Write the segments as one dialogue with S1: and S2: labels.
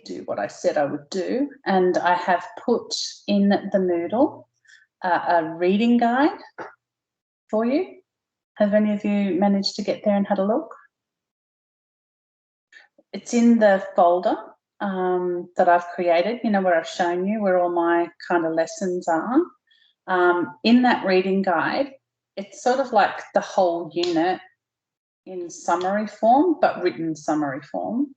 S1: do what I said I would do, and I have put in the Moodle a reading guide for you. Have any of you managed to get there and had a look? It's in the folder that I've created, you know, where I've shown you where all my kind of lessons are. In that reading guide, it's sort of like the whole unit in summary form, but written summary form.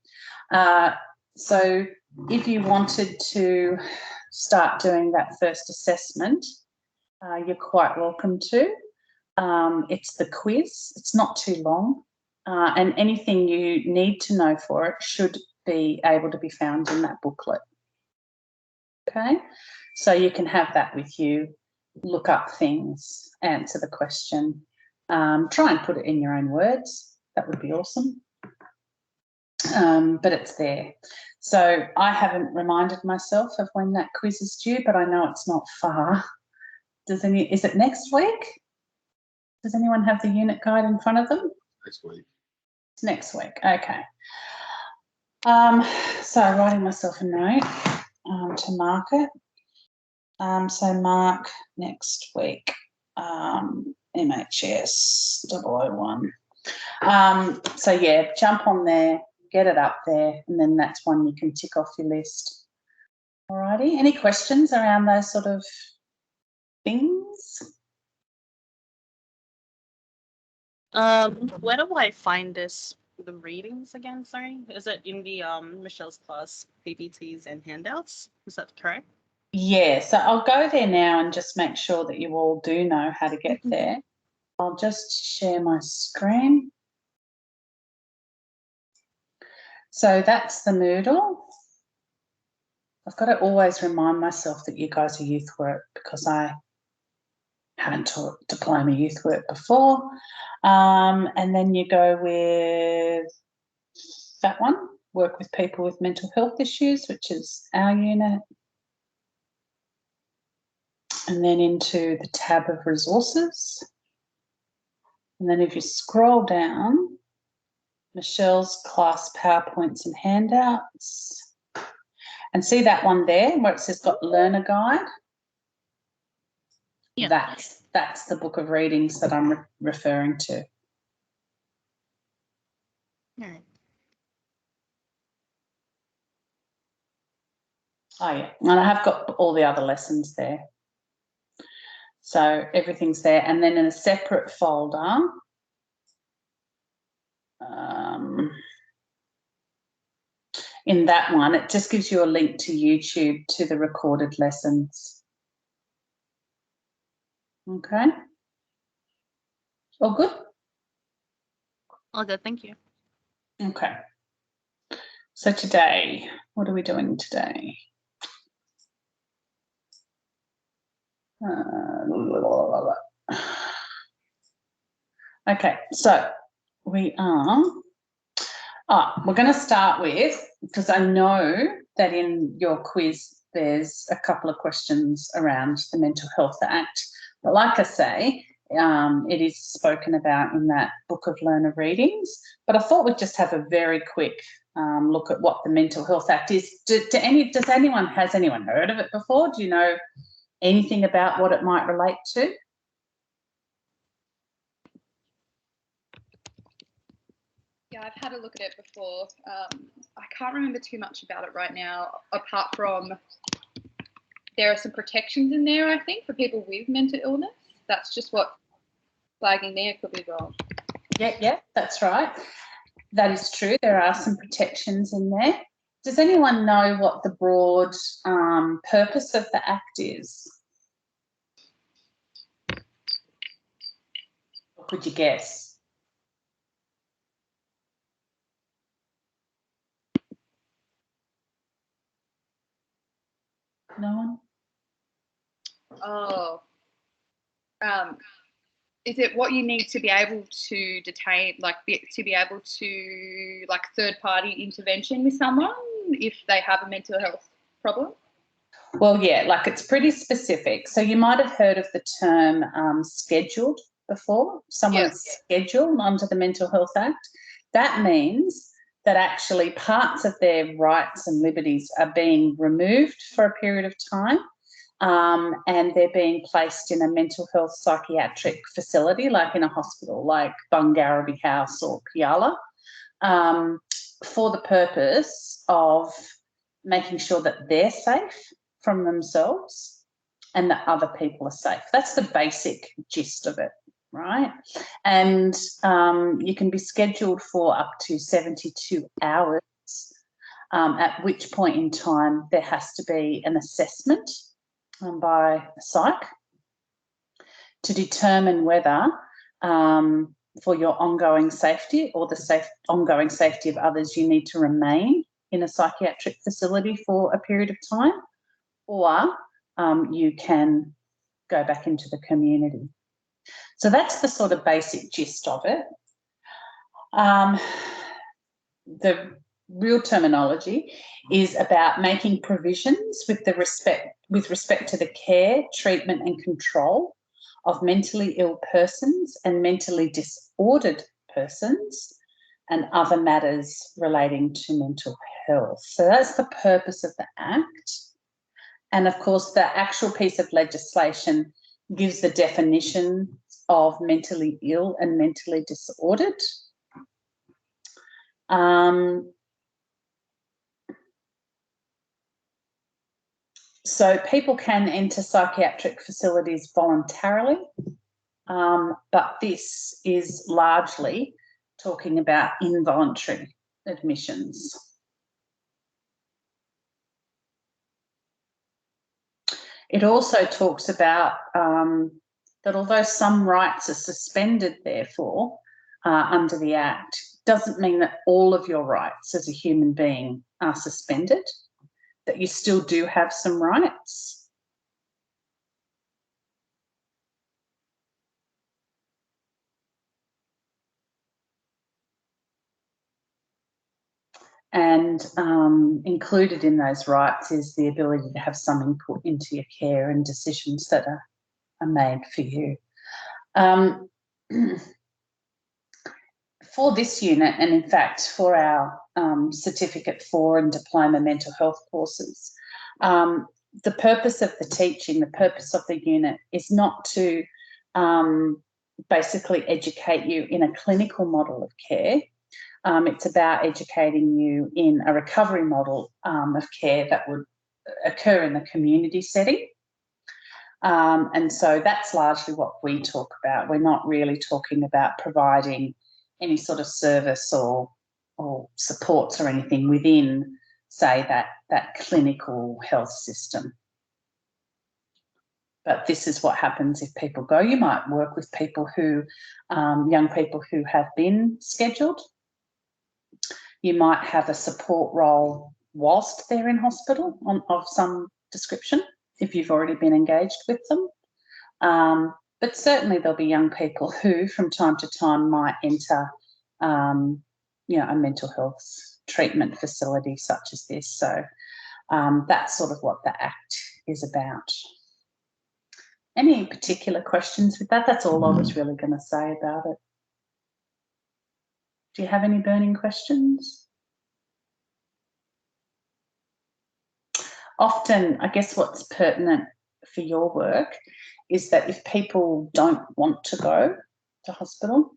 S1: So if you wanted to start doing that first assessment, you're quite welcome to. It's the quiz. It's not too long, and anything you need to know for it should be able to be found in that booklet. Okay, so you can have that with you, look up things, answer the question, try and put it in your own words. That would be awesome. But it's there. So I haven't reminded myself of when that quiz is due, but I know it's not far. Is it next week? Does anyone have the unit guide in front of them?
S2: Next week.
S1: It's next week, okay. So writing myself a note to mark it. So mark next week, CHCMHS001. So yeah, jump on there, get it up there, and then that's one you can tick off your list. Alrighty, any questions around those sort of things?
S3: Where do I find the readings again? Sorry, is it in the Michelle's class PPTs and handouts? Is that correct?
S1: Yeah, so I'll go there now and just make sure that you all do know how to get there. I'll just share my screen. So that's the Moodle. I've got to always remind myself that you guys are youth work because I haven't taught diploma youth work before. And then you go with that one, work with people with mental health issues, which is our unit. And then into the tab of resources. And then if you scroll down, Michelle's class PowerPoints and handouts. And see that one there where it says got learner guide? Yeah. That's the book of readings that I'm referring to.
S3: All right.
S1: Oh yeah, and I have got all the other lessons there. So everything's there. And then in a separate folder, in that one, it just gives you a link to YouTube to the recorded lessons. Okay. All good?
S3: All good, thank you.
S1: Okay. So today, what are we doing today? Okay, so we are, we're going to start with, because I know that in your quiz there's a couple of questions around the Mental Health Act, but like I say, it is spoken about in that book of learner readings, but I thought we'd just have a very quick look at what the Mental Health Act is. Has anyone heard of it before? Do you know anything about what it might relate to?
S4: Yeah, I've had a look at it before. I can't remember too much about it right now, apart from there are some protections in there, I think, for people with mental illness. That's just what flagging there, could be wrong.
S1: Yeah, that's right. That is true. There are some protections in there. Does anyone know what the broad purpose of the Act is? Or could you guess? No one?
S4: Oh. Is it what you need to be able to detain, to be able to, third-party intervention with someone if they have a mental health problem?
S1: Well, yeah, it's pretty specific. So you might have heard of the term scheduled before. Someone's scheduled under the Mental Health Act. That means that actually parts of their rights and liberties are being removed for a period of time, and they're being placed in a mental health psychiatric facility, like in a hospital, like Bungarraby House or Piala, for the purpose of making sure that they're safe from themselves and that other people are safe. That's the basic gist of it, right? And you can be scheduled for up to 72 hours, at which point in time there has to be an assessment by a psych to determine whether for your ongoing safety or the ongoing safety of others, you need to remain in a psychiatric facility for a period of time, or you can go back into the community. So that's the sort of basic gist of it. The real terminology is about making provisions with respect to the care, treatment and control of mentally ill persons and mentally disordered persons and other matters relating to mental health. So that's the purpose of the Act. And of course, the actual piece of legislation gives the definition of mentally ill and mentally disordered. So people can enter psychiatric facilities voluntarily, but this is largely talking about involuntary admissions. It also talks about that although some rights are suspended, therefore, under the Act, doesn't mean that all of your rights as a human being are suspended, that you still do have some rights. And included in those rights is the ability to have some input into your care and decisions that are made for you. For this unit, and in fact for our Certificate 4 and Diploma Mental Health courses, the purpose of the teaching, the purpose of the unit is not to basically educate you in a clinical model of care. It's about educating you in a recovery model of care that would occur in the community setting. And so that's largely what we talk about. We're not really talking about providing any sort of service or supports or anything within, say, that clinical health system. But this is what happens if people go. You might work with people who, young people who have been scheduled. You might have a support role whilst they're in hospital of some description, if you've already been engaged with them. But certainly there'll be young people who from time to time might enter a mental health treatment facility such as this. So that's sort of what the Act is about. Any particular questions with that? That's all I was really going to say about it. Do you have any burning questions? Often, I guess what's pertinent for your work is that if people don't want to go to hospital,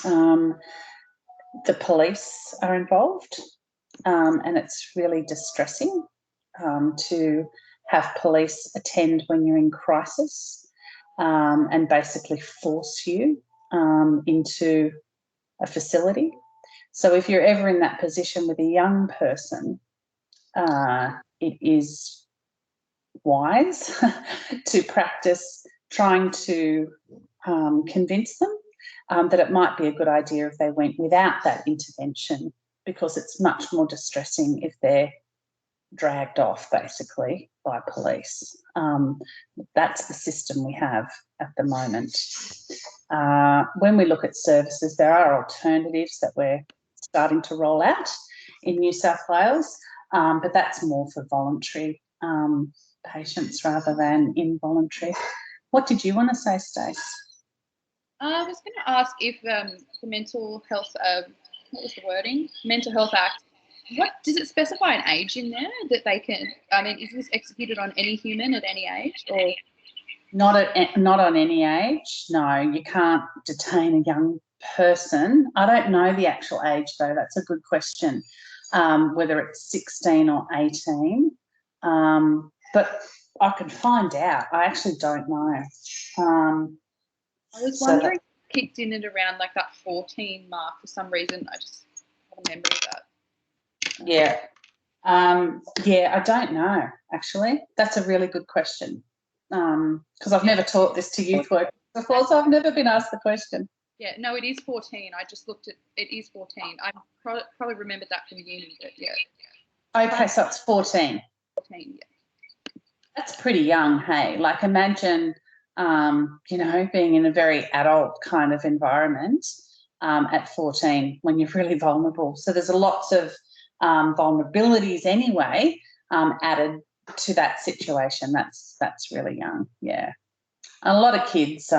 S1: the police are involved, and it's really distressing to have police attend when you're in crisis and basically force you into a facility. So if you're ever in that position with a young person, it is wise to practice trying to convince them that it might be a good idea if they went without that intervention, because it's much more distressing if they're dragged off basically by police. That's the system we have at the moment. When we look at services, there are alternatives that we're starting to roll out in New South Wales, but that's more for voluntary patients rather than involuntary. What did you want to say, Stace?
S4: I was going to ask if the mental health what was the wording? Mental Health Act. What does it specify an age in there that they can? I mean, is this executed on any human at any age, or
S1: not on any age? No, you can't detain a young person. I don't know the actual age though. That's a good question. Whether it's 16 or 18, but I could find out. I actually don't know.
S4: I was wondering, kicked in at around like that 14 mark for some reason. I just have a memory of that.
S1: Yeah. Yeah, I don't know, actually. That's a really good question, because I've never taught this to youth work before, so I've never been asked the question.
S4: Yeah, no, it is 14. I just looked at it is 14. I probably remembered that from uni, but yeah.
S1: Okay, so it's 14.
S4: 14, yeah.
S1: That's pretty young, hey? Like imagine, you know, being in a very adult kind of environment at 14 when you're really vulnerable. So there's lots of vulnerabilities anyway added to that situation. That's really young, yeah. And a lot of kids,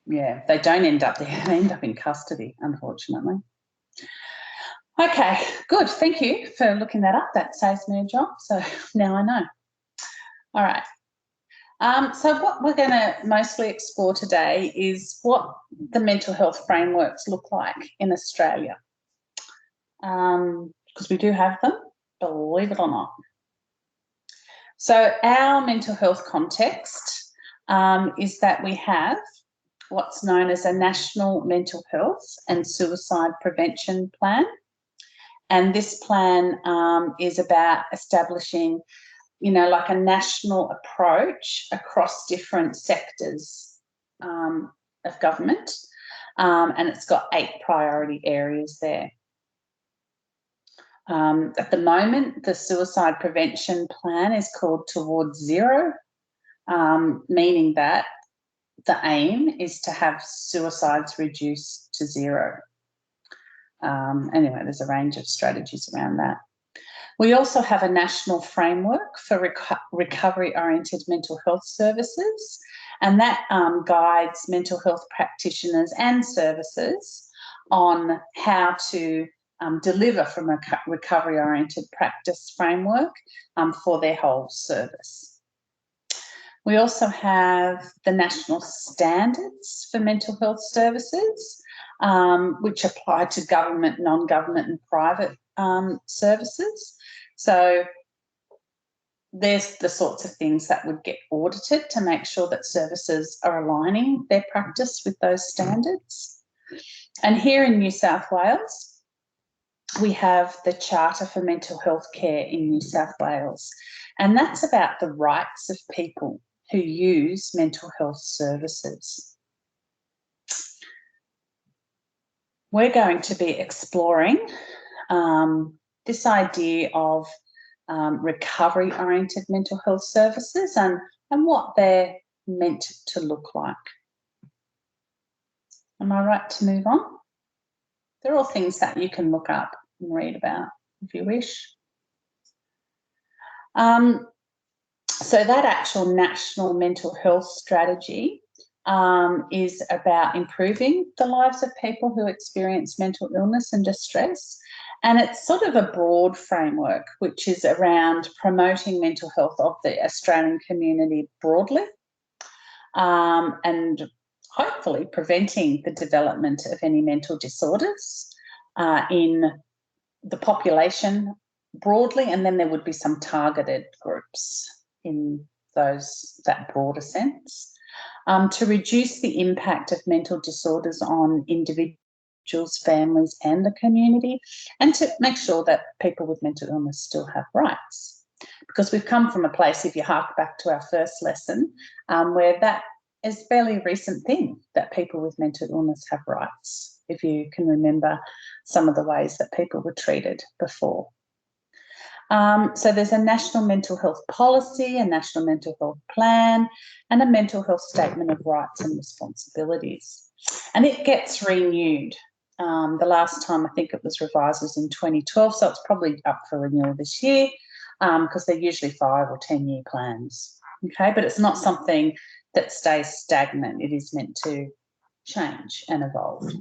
S1: yeah, they don't end up there. They end up in custody, unfortunately. Okay, good. Thank you for looking that up. That saves me a job, so now I know. All right. So what we're going to mostly explore today is what the mental health frameworks look like in Australia, because we do have them, believe it or not. So our mental health context is that we have what's known as a National Mental Health and Suicide Prevention Plan. And this plan is about establishing, you know, like a national approach across different sectors of government, and it's got 8 priority areas there. At the moment, the suicide prevention plan is called Towards Zero, meaning that the aim is to have suicides reduced to 0. Anyway, there's a range of strategies around that. We also have a national framework for recovery-oriented mental health services, and that guides mental health practitioners and services on how to deliver from a recovery-oriented practice framework for their whole service. We also have the national standards for mental health services, which apply to government, non-government and private services. So there's the sorts of things that would get audited to make sure that services are aligning their practice with those standards. And here in New South Wales, we have the Charter for Mental Health Care in New South Wales, and that's about the rights of people who use mental health services. We're going to be exploring this idea of recovery-oriented mental health services and what they're meant to look like. Am I right to move on? They're all things that you can look up and read about if you wish. So that actual national mental health strategy is about improving the lives of people who experience mental illness and distress. And it's sort of a broad framework, which is around promoting mental health of the Australian community broadly, and hopefully preventing the development of any mental disorders in the population broadly, and then there would be some targeted groups in that broader sense, to reduce the impact of mental disorders on individuals, families and the community, and to make sure that people with mental illness still have rights. Because we've come from a place, if you hark back to our first lesson, where that is a fairly recent thing, that people with mental illness have rights, if you can remember some of the ways that people were treated before. So there's a national mental health policy, a national mental health plan, and a mental health statement of rights and responsibilities. And it gets renewed. The last time I think it was revised was in 2012, so it's probably up for renewal this year, because they're usually 5 or 10-year plans. Okay, but it's not something that stays stagnant. It is meant to change and evolve.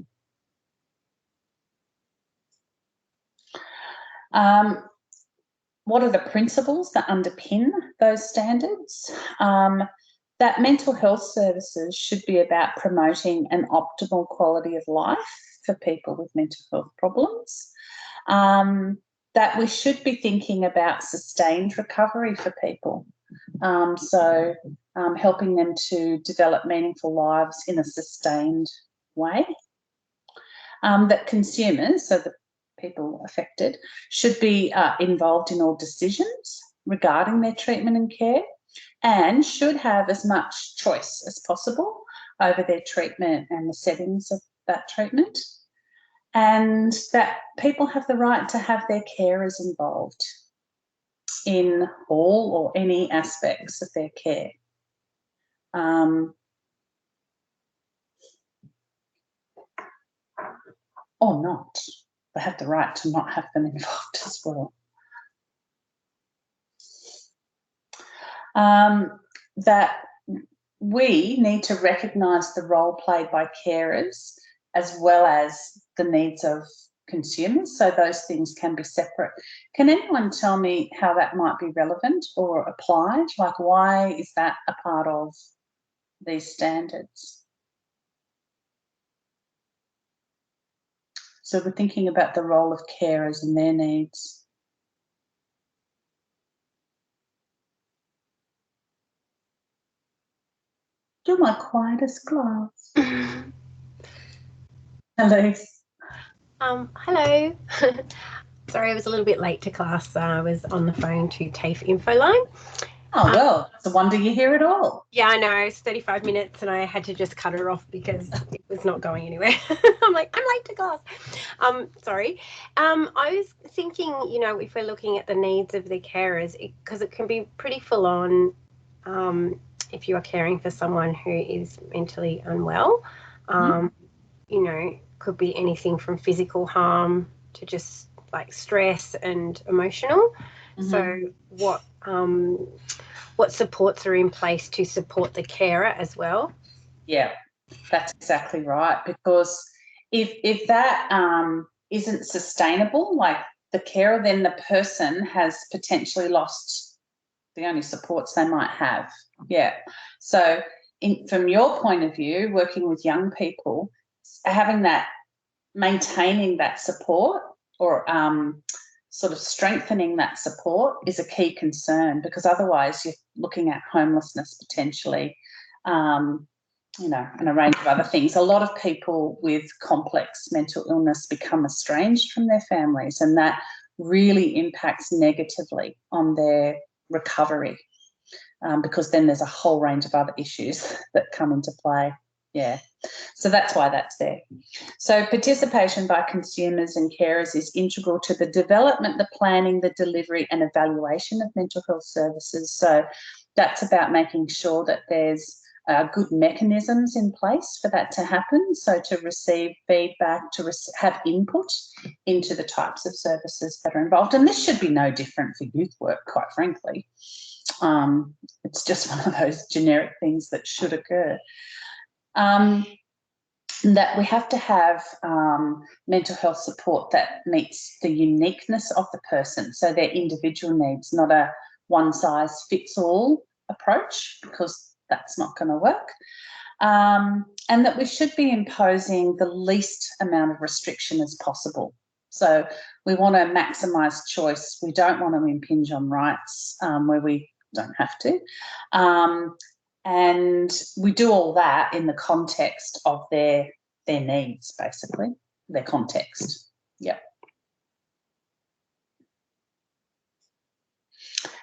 S1: What are the principles that underpin those standards? That mental health services should be about promoting an optimal quality of life for people with mental health problems. That we should be thinking about sustained recovery for people. Helping them to develop meaningful lives in a sustained way. That consumers, so the people affected, should be involved in all decisions regarding their treatment and care, and should have as much choice as possible over their treatment and the settings of that treatment. And that people have the right to have their carers involved in all or any aspects of their care. Or not. They have the right to not have them involved as well. That we need to recognise the role played by carers as well as the needs of consumers, so those things can be separate. Can anyone tell me how that might be relevant or applied? Like, why is that a part of these standards? So we're thinking about the role of carers and their needs. You're my quietest class. Elise.
S2: Hello. Sorry, I was a little bit late to class. I was on the phone to TAFE info line.
S1: Oh, well, it's a wonder you hear it all.
S2: Yeah, I know. It's 35 minutes and I had to just cut her off because it was not going anywhere. I'm like, I'm late to class. Sorry. I was thinking, you know, if we're looking at the needs of the carers, because it can be pretty full on if you are caring for someone who is mentally unwell. You know, could be anything from physical harm to just like stress and emotional. So what supports are in place to support the carer as well?
S1: Yeah, that's exactly right, because if that isn't sustainable, like the carer, then the person has potentially lost the only supports they might have. Yeah. So from your point of view, working with young people, having that, maintaining that support or sort of strengthening that support is a key concern, because otherwise you're looking at homelessness potentially, you know, and a range of other things. A lot of people with complex mental illness become estranged from their families, and that really impacts negatively on their recovery, because then there's a whole range of other issues that come into play. Yeah, so that's why that's there. So participation by consumers and carers is integral to the development, the planning, the delivery and evaluation of mental health services. So that's about making sure that there's good mechanisms in place for that to happen, so to receive feedback, to have input into the types of services that are involved. And this should be no different for youth work, quite frankly. It's just one of those generic things that should occur. That we have to have mental health support that meets the uniqueness of the person, so their individual needs, not a one-size-fits-all approach, because that's not going to work. And that we should be imposing the least amount of restriction as possible. So we want to maximise choice. We don't want to impinge on rights where we don't have to. And we do all that in the context of their needs, basically, their context. Yep.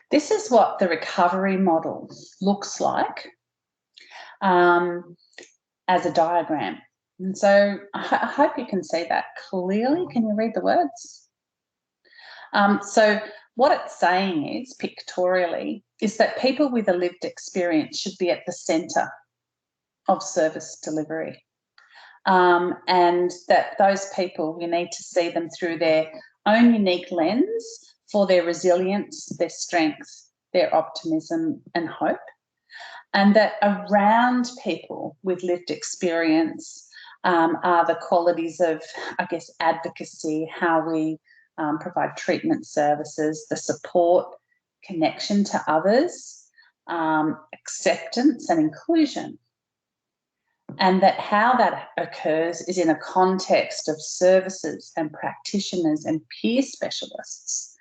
S1: This is what the recovery model looks like as a diagram. And so I hope you can see that clearly. Can you read the words? So what it's saying is, pictorially, is that people with a lived experience should be at the centre of service delivery. And that those people, we need to see them through their own unique lens for their resilience, their strength, their optimism and hope. And that around people with lived experience are the qualities of, I guess, advocacy, how we provide treatment services, the support, connection to others, acceptance and inclusion. And that how that occurs is in a context of services and practitioners and peer specialists,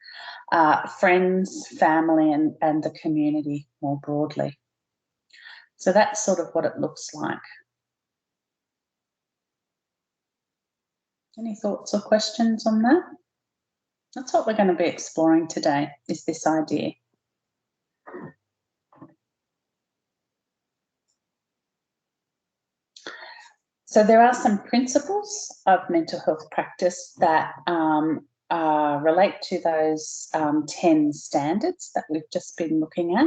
S1: friends, family, and the community more broadly. So that's sort of what it looks like. Any thoughts or questions on that? That's what we're going to be exploring today, is this idea. So there are some principles of mental health practice that relate to those 10 standards that we've just been looking at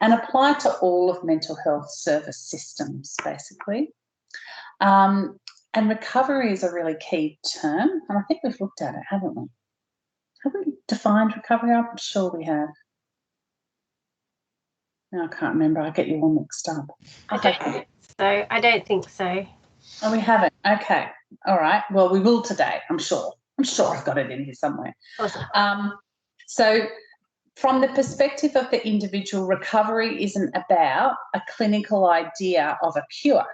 S1: and apply to all of mental health service systems, basically. And recovery is a really key term, and I think we've looked at it, haven't we? Have we defined recovery? I'm sure we have. No, I can't remember. I get you all mixed up.
S2: I don't think so.
S1: Oh, we haven't. Okay. All right. Well, we will today, I'm sure. I'm sure I've got it in here somewhere.
S2: Awesome.
S1: So from the perspective of the individual, recovery isn't about a clinical idea of a cure,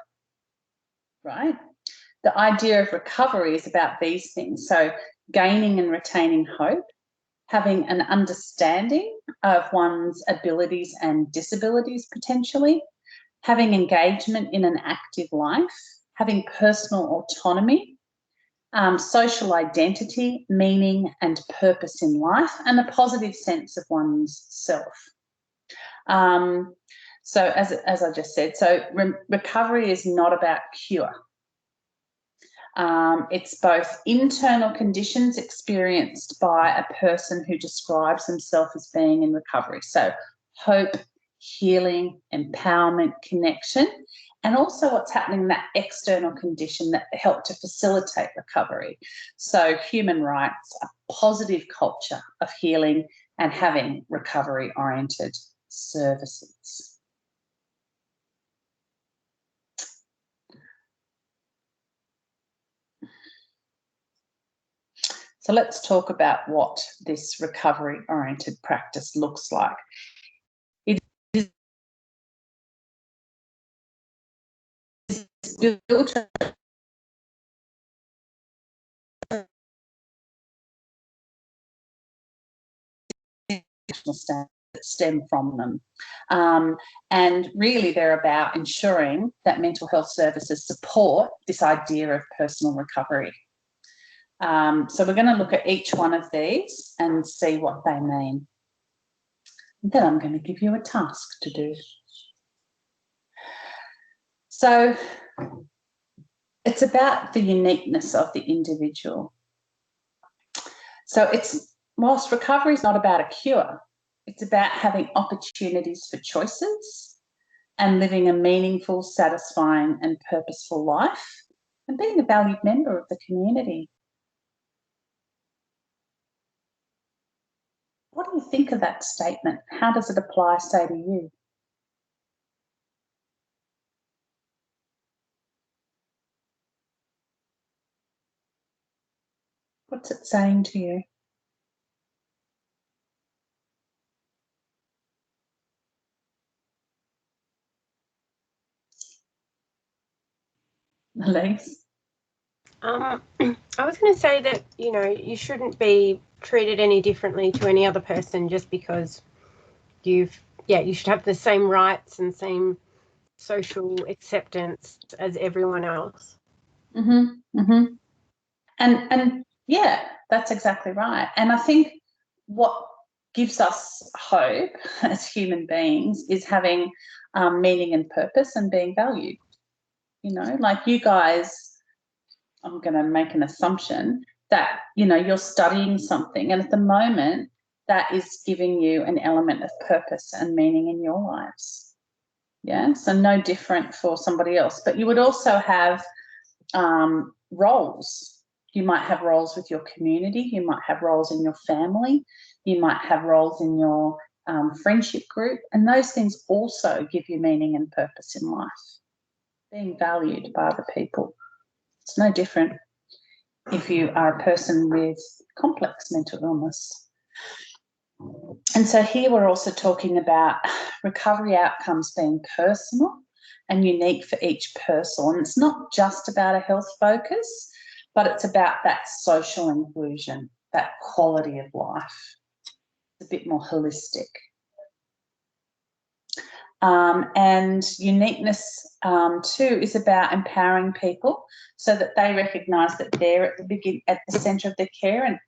S1: right? The idea of recovery is about these things. So gaining and retaining hope, having an understanding of one's abilities and disabilities potentially, having engagement in an active life, having personal autonomy, social identity, meaning and purpose in life, and a positive sense of one's self. So as I just said, so recovery is not about cure. It's both internal conditions experienced by a person who describes themselves as being in recovery. So hope, healing, empowerment, connection, and also what's happening in that external condition that help to facilitate recovery. So human rights, a positive culture of healing and having recovery-oriented services. So let's talk about what this recovery-oriented practice looks like. It is built standards that stem from them. And really they're about ensuring that mental health services support this idea of personal recovery. So we're going to look at each one of these and see what they mean. Then I'm going to give you a task to do. So it's about the uniqueness of the individual. So whilst recovery is not about a cure, it's about having opportunities for choices and living a meaningful, satisfying and purposeful life and being a valued member of the community. What do you think of that statement? How does it apply, say, to you? What's it saying to you? Elise?
S2: I was going to say that, you know, you shouldn't be treated any differently to any other person just because you should have the same rights and same social acceptance as everyone else.
S1: And yeah, that's exactly right. And I think what gives us hope as human beings is having meaning and purpose and being valued. You know, like you guys, I'm going to make an assumption that, you know, you're studying something and at the moment that is giving you an element of purpose and meaning in your lives. Yeah, so no different for somebody else. But you would also have roles. You might have roles with your community. You might have roles in your family. You might have roles in your friendship group. And those things also give you meaning and purpose in life. Being valued by other people. It's no different. if you are a person with complex mental illness. And so here we're also talking about recovery outcomes being personal and unique for each person. It's not just about a health focus, but it's about that social inclusion, that quality of life. It's a bit more holistic. And uniqueness too is about empowering people so that they recognise that they're at the centre of their care and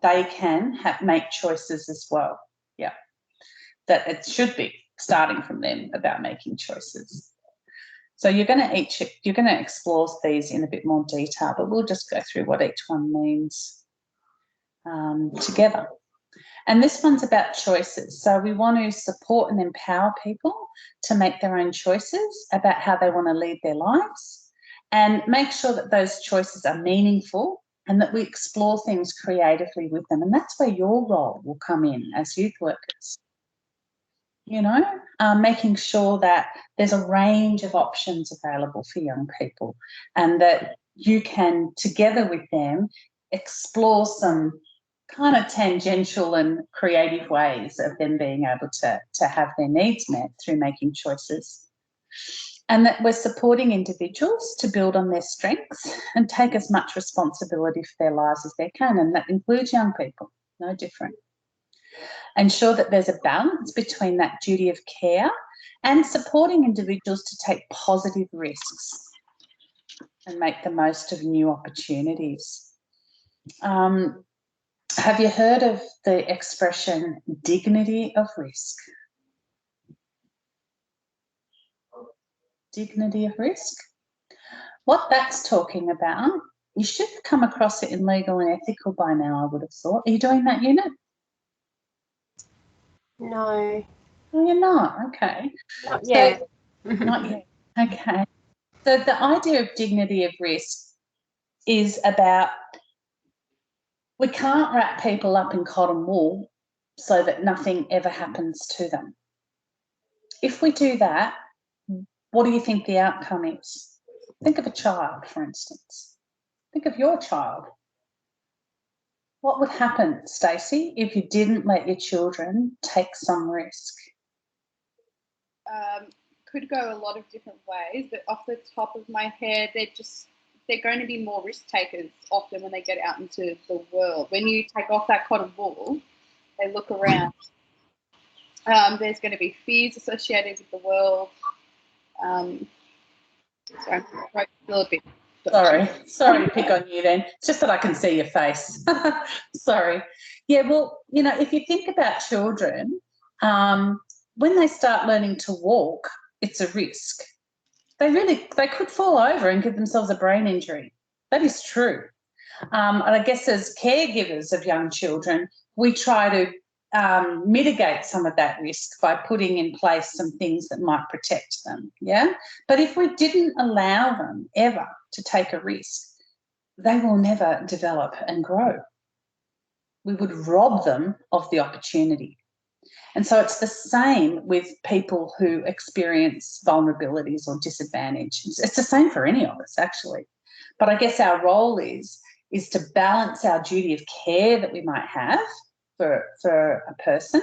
S1: they can make choices as well. Yeah, that it should be starting from them about making choices. So you're going to explore these in a bit more detail, but we'll just go through what each one means together. And this one's about choices. So we want to support and empower people to make their own choices about how they want to lead their lives and make sure that those choices are meaningful and that we explore things creatively with them. And that's where your role will come in as youth workers. You know, making sure that there's a range of options available for young people and that you can, together with them, explore some kind of tangential and creative ways of them being able to have their needs met through making choices. And that we're supporting individuals to build on their strengths and take as much responsibility for their lives as they can. And that includes young people, no different. Ensure that there's a balance between that duty of care and supporting individuals to take positive risks and make the most of new opportunities. Have you heard of the expression dignity of risk? Dignity of risk? What that's talking about, you should have come across it in legal and ethical by now, I would have thought. Are you doing that unit?
S2: No.
S1: Oh, you're not? Okay.
S2: Not yet.
S1: Not yet. Okay. So the idea of dignity of risk is about we can't wrap people up in cotton wool so that nothing ever happens to them. If we do that, what do you think the outcome is? Think of a child, for instance. Think of your child. What would happen, Stacey, if you didn't let your children take some risk?
S4: Could go a lot of different ways, but off the top of my head, they're going to be more risk takers often when they get out into the world. When you take off that cotton wool, they look around. There's going to be fears associated with the world. Sorry, a little bit.
S1: Sorry to pick on you then. It's just that I can see your face. Sorry. Yeah, well, you know, if you think about children, when they start learning to walk, it's a risk. They could fall over and give themselves a brain injury. That is true. And I guess as caregivers of young children, we try to mitigate some of that risk by putting in place some things that might protect them, yeah? But if we didn't allow them ever to take a risk, they will never develop and grow. We would rob them of the opportunity. And so it's the same with people who experience vulnerabilities or disadvantage. It's the same for any of us, actually. But I guess our role is to balance our duty of care that we might have for a person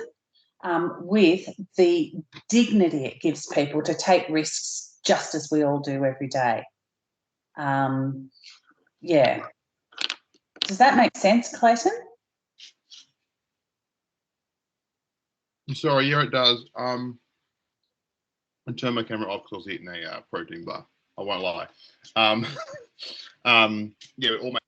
S1: with the dignity it gives people to take risks just as we all do every day. Yeah. Does that make sense, Clayton?
S5: Sorry, yeah, it does. I turned my camera off because I was eating a protein bar. I won't lie. Yeah, it all makes.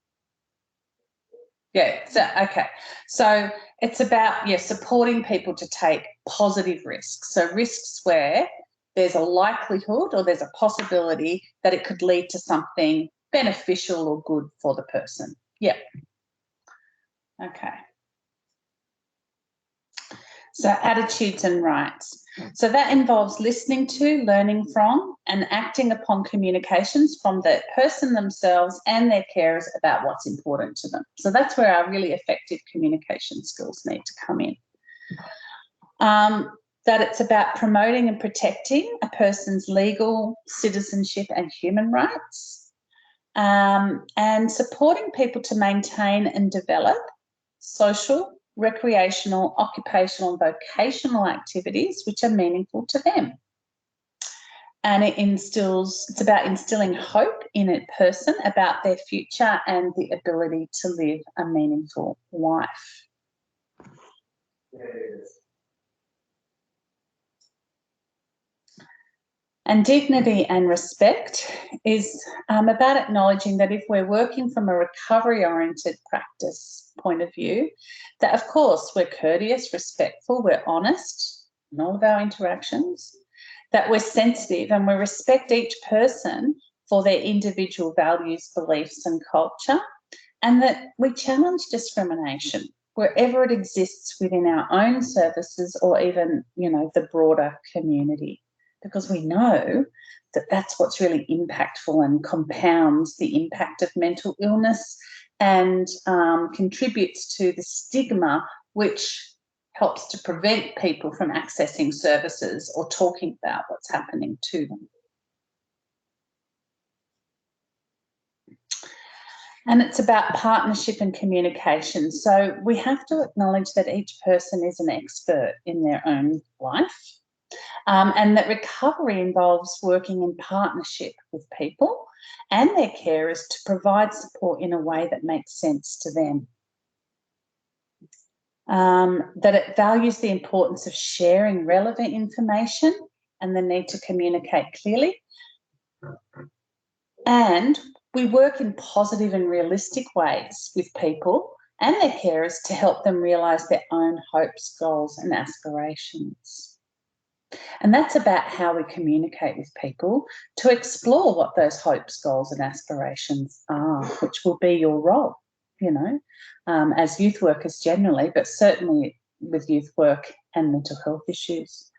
S1: Yeah. So okay. So it's about supporting people to take positive risks. So risks where there's a likelihood or there's a possibility that it could lead to something beneficial or good for the person. Yeah. Okay. So attitudes and rights. So that involves listening to, learning from, and acting upon communications from the person themselves and their carers about what's important to them. So that's where our really effective communication skills need to come in. That it's about promoting and protecting a person's legal, citizenship and human rights. and supporting people to maintain and develop social, recreational, occupational and vocational activities which are meaningful to them. And it's about instilling hope in a person about their future and the ability to live a meaningful life. And dignity and respect is about acknowledging that if we're working from a recovery-oriented practice point of view, that of course we're courteous, respectful, we're honest in all of our interactions, that we're sensitive and we respect each person for their individual values, beliefs and culture, and that we challenge discrimination wherever it exists within our own services or even, you know, the broader community. Because we know that that's what's really impactful and compounds the impact of mental illness and contributes to the stigma which helps to prevent people from accessing services or talking about what's happening to them. And it's about partnership and communication. So we have to acknowledge that each person is an expert in their own life. And that recovery involves working in partnership with people and their carers to provide support in a way that makes sense to them. That it values the importance of sharing relevant information and the need to communicate clearly. And we work in positive and realistic ways with people and their carers to help them realise their own hopes, goals and aspirations. And that's about how we communicate with people to explore what those hopes, goals and aspirations are, which will be your role, you know, as youth workers generally, but certainly with youth work and mental health issues.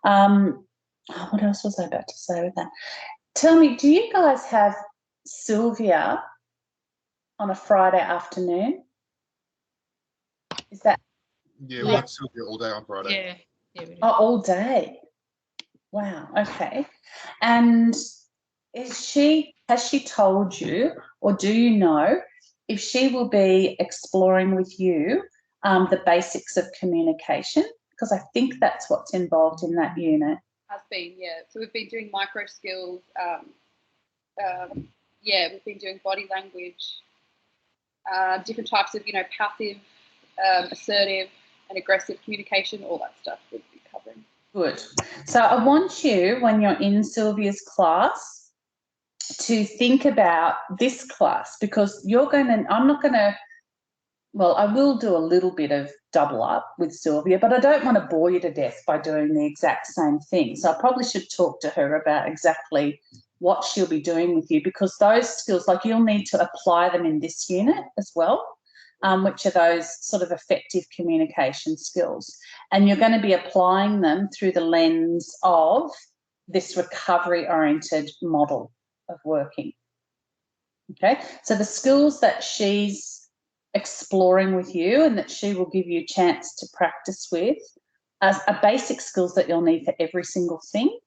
S1: What else was I about to say with that? Tell me, do you guys have Sylvia on a Friday afternoon? Is that?
S5: Yeah, we got Sylvia all day on Friday.
S3: Yeah.
S1: Oh, all day. Wow. Okay. And has she told you, or do you know if she will be exploring with you the basics of communication? Because I think that's what's involved in that unit.
S4: Has been, yeah. So we've been doing micro skills. Yeah, we've been doing body language, different types of, you know, passive, assertive and aggressive communication, all that stuff we'll be covering.
S1: Good. So I want you, when you're in Sylvia's class, to think about this class, because I'm not going to, well, I will do a little bit of double up with Sylvia, but I don't want to bore you to death by doing the exact same thing. So I probably should talk to her about exactly what she'll be doing with you, because those skills, like, you'll need to apply them in this unit as well, which are those sort of effective communication skills. And you're going to be applying them through the lens of this recovery-oriented model of working. Okay, so the skills that she's exploring with you and that she will give you a chance to practice with are basic skills that you'll need for every single thing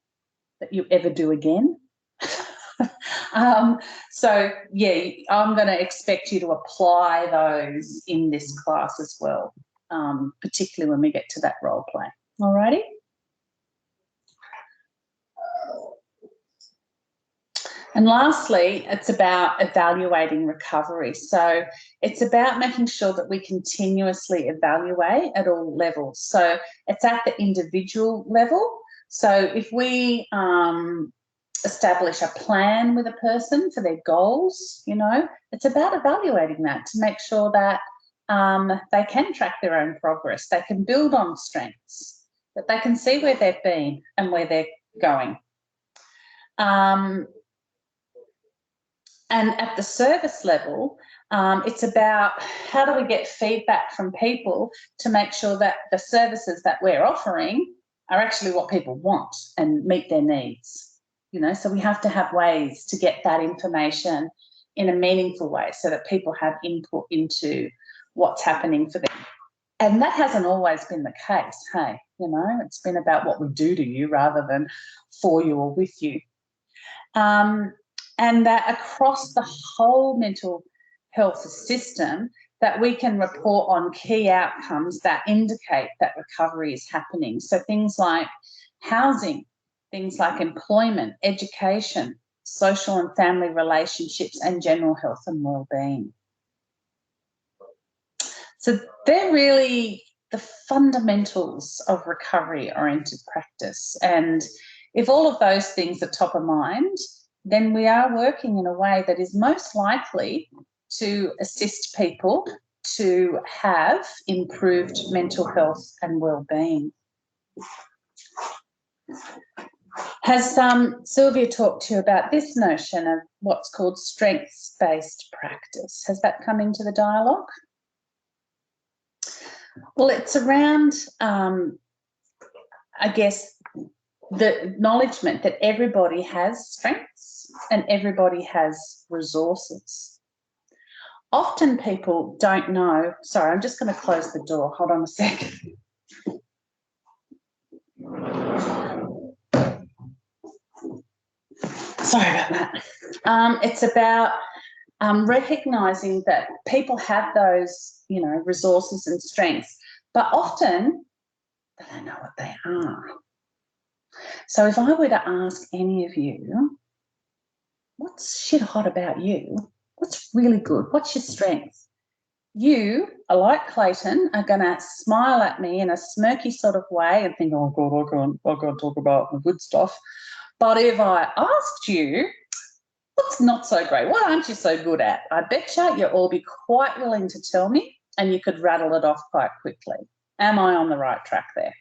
S1: that you ever do again. So yeah, I'm going to expect you to apply those in this class as well, particularly when we get to that role play. Alrighty. And lastly, it's about evaluating recovery. So it's about making sure that we continuously evaluate at all levels. So it's at the individual level. So if we establish a plan with a person for their goals, you know, it's about evaluating that to make sure that they can track their own progress, they can build on strengths, that they can see where they've been and where they're going. And at the service level, it's about how do we get feedback from people to make sure that the services that we're offering are actually what people want and meet their needs. You know, so we have to have ways to get that information in a meaningful way so that people have input into what's happening for them. And that hasn't always been the case, hey? You know, it's been about what we do to you rather than for you or with you. and that across the whole mental health system, that we can report on key outcomes that indicate that recovery is happening. So things like housing, things like employment, education, social and family relationships, and general health and well-being. So they're really the fundamentals of recovery-oriented practice. And if all of those things are top of mind, then we are working in a way that is most likely to assist people to have improved mental health and well-being. Has Sylvia talked to you about this notion of what's called strengths-based practice? Has that come into the dialogue? Well, it's around, I guess, the acknowledgement that everybody has strengths and everybody has resources. Often people don't know. Sorry, I'm just going to close the door. Hold on a second. Sorry about that. It's about recognising that people have those, you know, resources and strengths, but often they don't know what they are. So if I were to ask any of you, what's shit hot about you? What's really good? What's your strength? You, like Clayton, are going to smile at me in a smirky sort of way and think, oh, God, I can't talk about the good stuff. But if I asked you, what's not so great? What aren't you so good at? I betcha you'll all be quite willing to tell me, and you could rattle it off quite quickly. Am I on the right track there?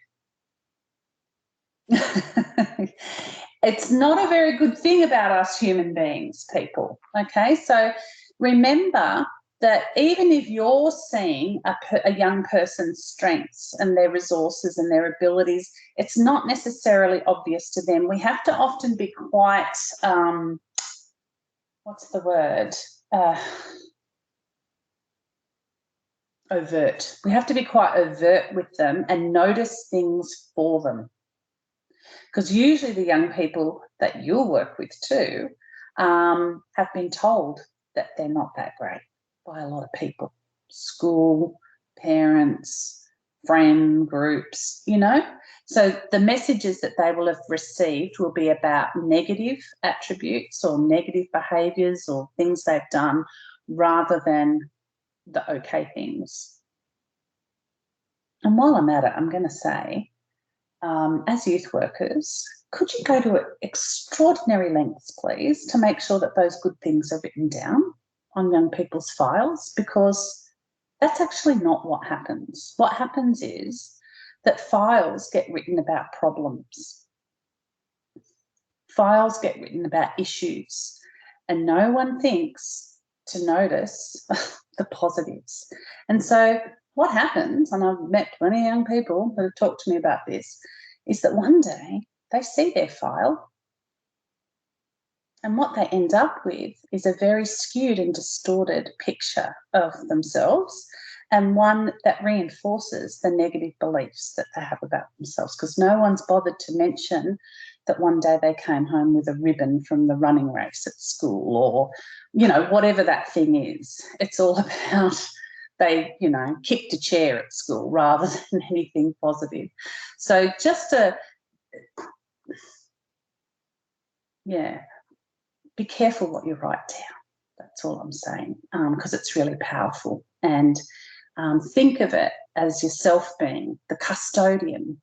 S1: It's not a very good thing about us human beings, people, okay? So remember that even if you're seeing a young person's strengths and their resources and their abilities, it's not necessarily obvious to them. We have to often be quite, what's the word? Overt. We have to be quite overt with them and notice things for them. Because usually the young people that you'll work with too have been told that they're not that great by a lot of people, school, parents, friend groups, you know. So the messages that they will have received will be about negative attributes or negative behaviours or things they've done rather than the okay things. And while I'm at it, I'm going to say, as youth workers, could you go to extraordinary lengths, please, to make sure that those good things are written down on young people's files? Because that's actually not what happens. What happens is that files get written about problems. Files get written about issues, and no one thinks to notice the positives. And so what happens, and I've met plenty of young people that have talked to me about this, is that one day they see their file and what they end up with is a very skewed and distorted picture of themselves, and one that reinforces the negative beliefs that they have about themselves, because no one's bothered to mention that one day they came home with a ribbon from the running race at school, or, you know, whatever that thing is. It's all about they, you know, kicked a chair at school rather than anything positive. So just to, yeah, be careful what you write down. That's all I'm saying, because it's really powerful. And think of it as yourself being the custodian,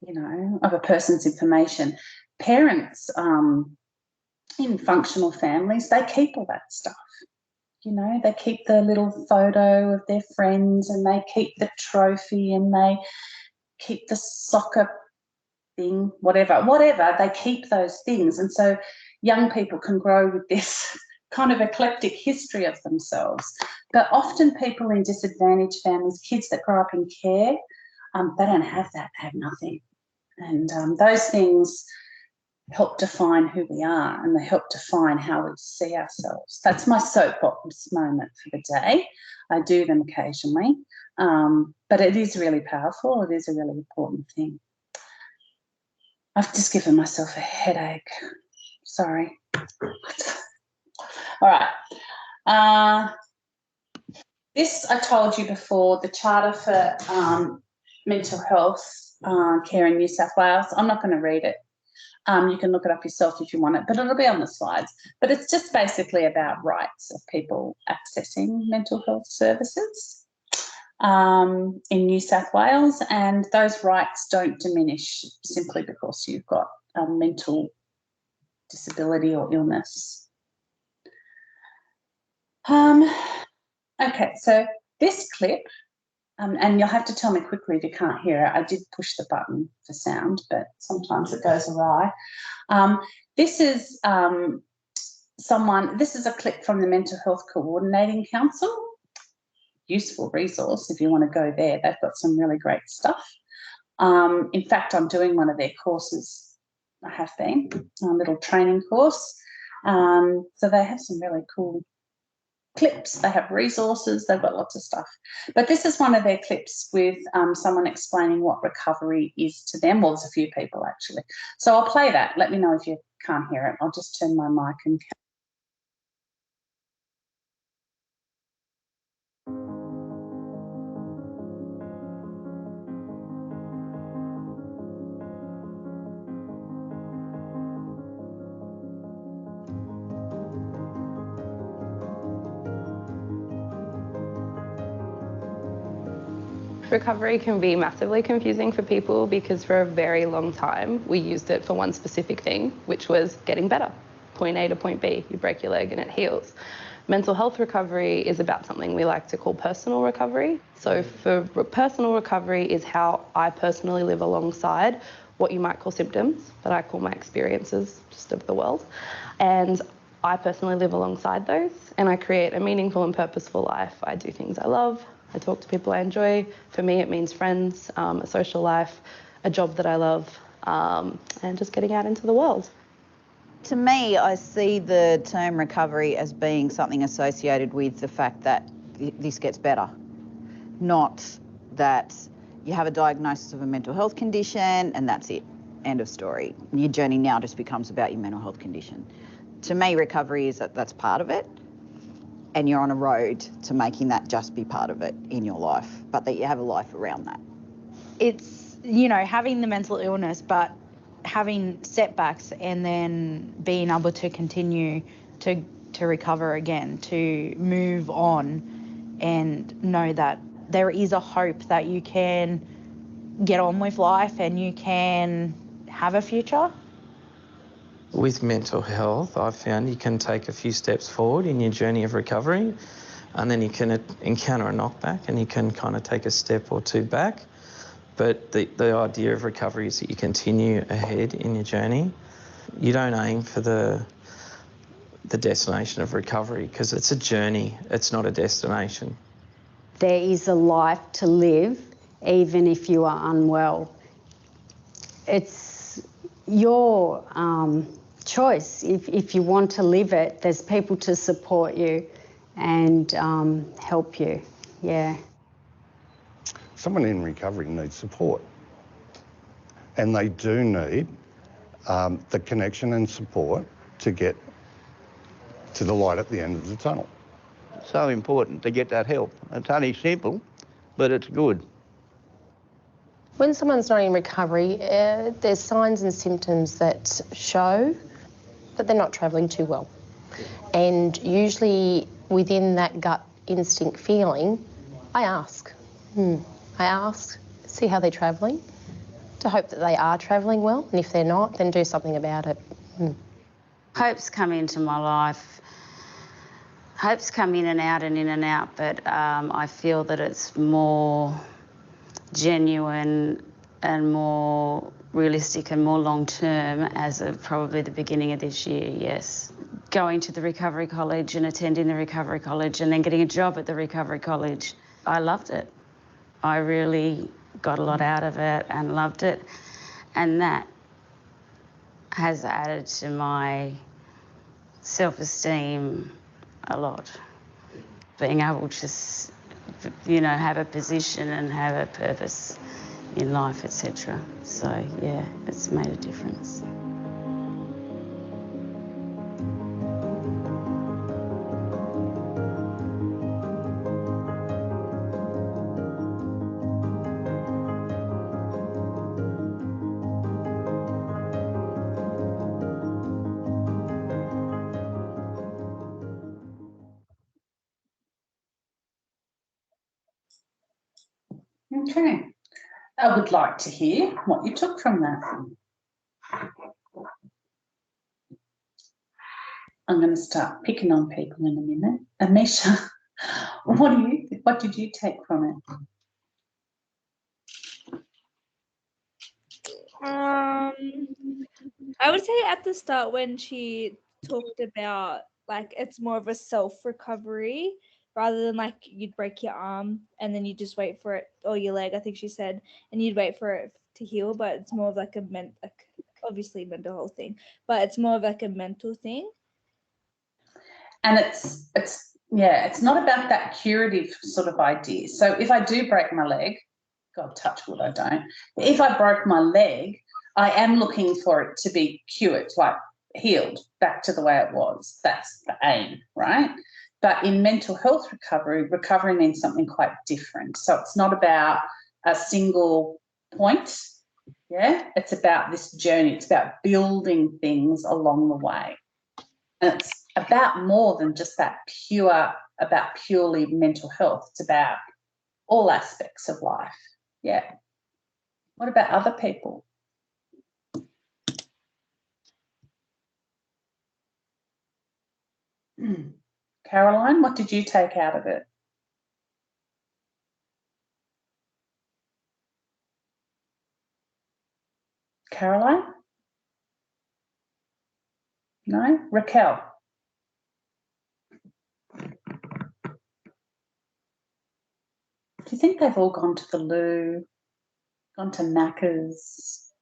S1: you know, of a person's information. Parents in functional families, they keep all that stuff. You know, they keep the little photo of their friends, and they keep the trophy, and they keep the soccer thing, whatever, they keep those things. And so young people can grow with this kind of eclectic history of themselves. But often people in disadvantaged families, kids that grow up in care, they don't have that, they have nothing. And those things help define who we are, and they help define how we see ourselves. That's my soapbox moment for the day. I do them occasionally, but it is really powerful. It is a really important thing. I've just given myself a headache. sorry. All right. This I told you before, the Charter for Mental Health Care in New South Wales. I'm not going to read it. You can look it up yourself if you want it, but it'll be on the slides. But it's just basically about rights of people accessing mental health services in New South Wales, and those rights don't diminish simply because you've got a mental disability or illness. Okay, so this clip, and you'll have to tell me quickly if you can't hear it. I did push the button for sound, but sometimes it goes awry. This is this is a clip from the Mental Health Coordinating Council. Useful resource if you want to go there. They've got some really great stuff. In fact, I'm doing one of their courses. I have been, a little training course. So they have some really cool clips. They have resources. They've got lots of stuff. But this is one of their clips with someone explaining what recovery is to them. Well, there's a few people actually. So I'll play that. Let me know if you can't hear it. I'll just turn my mic and
S6: Recovery can be massively confusing for people because for a very long time we used it for one specific thing, which was getting better. Point A to point B, you break your leg and it heals. Mental health recovery is about something we like to call personal recovery. So for personal recovery is how I personally live alongside what you might call symptoms, but I call my experiences just of the world. And I personally live alongside those and I create a meaningful and purposeful life. I do things I love. I talk to people I enjoy. For me, it means friends, a social life, a job that I love, and just getting out into the world.
S7: To me, I see the term recovery as being something associated with the fact that this gets better, not that you have a diagnosis of a mental health condition and that's it, end of story. Your journey now just becomes about your mental health condition. To me, recovery is that's part of it. And you're on a road to making that just be part of it in your life, but that you have a life around that.
S8: It's, you know, having the mental illness, but having setbacks and then being able to continue to recover again, to move on and know that there is a hope that you can get on with life and you can have a future.
S9: With mental health, I've found you can take a few steps forward in your journey of recovery and then you can encounter a knockback and you can kind of take a step or two back. But the idea of recovery is that you continue ahead in your journey. You don't aim for the destination of recovery because it's a journey, it's not a destination.
S10: There is a life to live even if you are unwell. It's your choice. If you want to live it, there's people to support you and help you, yeah.
S11: Someone in recovery needs support, and they do need the connection and support to get to the light at the end of the tunnel.
S12: So important to get that help. It's only simple, but it's good.
S13: When someone's not in recovery, there's signs and symptoms that show that they're not travelling too well. And usually within that gut instinct feeling, I ask, see how they're travelling, to hope that they are travelling well, and if they're not, then do something about it.
S10: Hope's come into my life. Hope's come in and out, but I feel that it's more genuine and more realistic and more long-term as of probably the beginning of this year, yes. Going to the recovery college and attending the recovery college and then getting a job at the recovery college, I loved it. I really got a lot out of it and loved it, and that has added to my self-esteem a lot. Being able to, you know, have a position and have a purpose in life, etc. So, yeah, it's made a difference.
S1: Okay. I would like to hear what you took from that. I'm going to start picking on people in a minute. Amisha, what did you take from it?
S14: I would say at the start when she talked about like it's more of a self-recovery rather than like you'd break your arm and then you just wait for it, or your leg, I think she said, and you'd wait for it to heal, but it's more of like obviously mental health thing, but it's more of like a mental thing.
S1: And it's not about that curative sort of idea. So if I do break my leg, God touch wood, I don't. But if I broke my leg, I am looking for it to be cured, like healed back to the way it was. That's the aim, right? But in mental health recovery means something quite different. So it's not about a single point. Yeah, it's about this journey. It's about building things along the way. And it's about more than just that purely mental health. It's about all aspects of life. Yeah. What about other people? Caroline, what did you take out of it? Caroline? No? Raquel? Do you think they've all gone to the loo, gone to Macca's?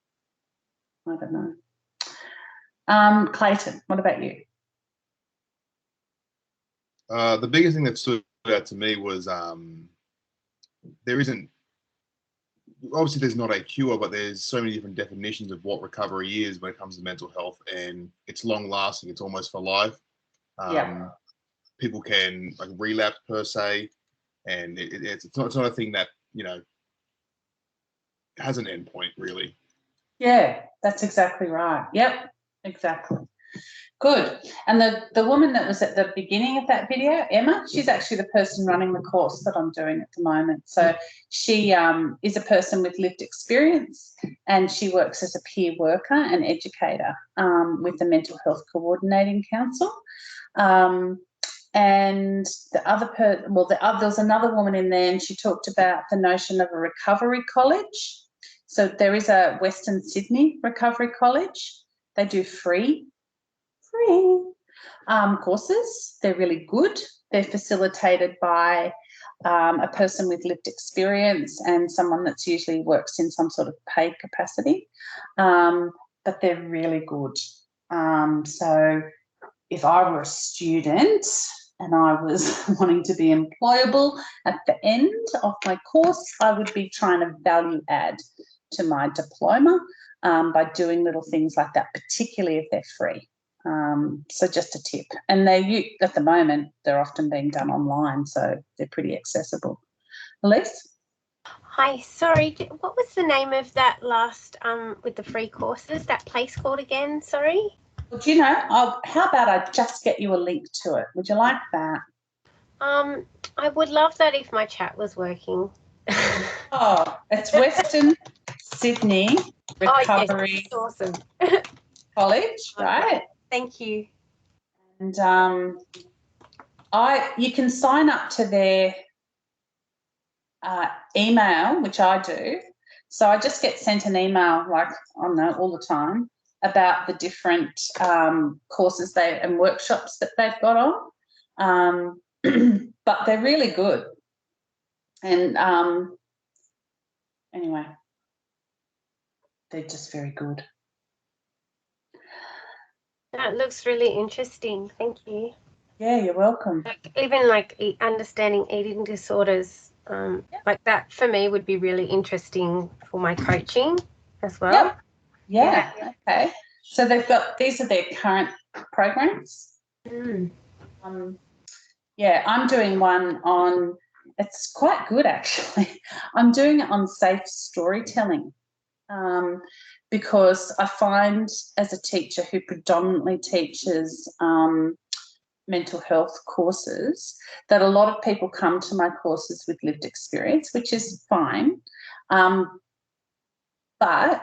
S1: I don't know. Clayton, what about you?
S5: The biggest thing that stood out to me was obviously there's not a cure, but there's so many different definitions of what recovery is when it comes to mental health, and it's long lasting. It's almost for life. People can like relapse per se, and it's not a thing that has an end point really.
S1: Yeah, that's exactly right. Yep, exactly. Good. And the woman that was at the beginning of that video, Emma, she's actually the person running the course that I'm doing at the moment. So she is a person with lived experience, and she works as a peer worker and educator with the Mental Health Coordinating Council. And there was another woman in there, and she talked about the notion of a recovery college. So there is a Western Sydney Recovery College. They do free courses. They're really good. They're facilitated by a person with lived experience and someone that's usually works in some sort of paid capacity, but they're really good. So if I were a student and I was wanting to be employable at the end of my course, I would be trying to value add to my diploma by doing little things like that, particularly if they're free. So just a tip. And at the moment, they're often being done online, so they're pretty accessible. Elise?
S2: Hi, sorry, what was the name of that last, with the free courses, that place called again, sorry?
S1: Well, do you know, how about I just get you a link to it? Would you like that?
S2: I would love that if my chat was working.
S1: Oh, it's Western Sydney Recovery
S2: awesome.
S1: College, right?
S2: Thank you.
S1: And you can sign up to their email, which I do. So I just get sent an email, like, I don't know, all the time about the different courses and workshops that they've got on. But they're really good. And anyway, they're just very good.
S2: That looks really interesting. Thank you.
S1: Yeah, you're welcome.
S2: Even like understanding eating disorders, like that for me would be really interesting for my coaching as well.
S1: Yep. Yeah. Okay. So these are their current programs. Yeah, I'm doing one on, it's quite good actually. I'm doing it on safe storytelling. Because I find as a teacher who predominantly teaches mental health courses that a lot of people come to my courses with lived experience, which is fine. But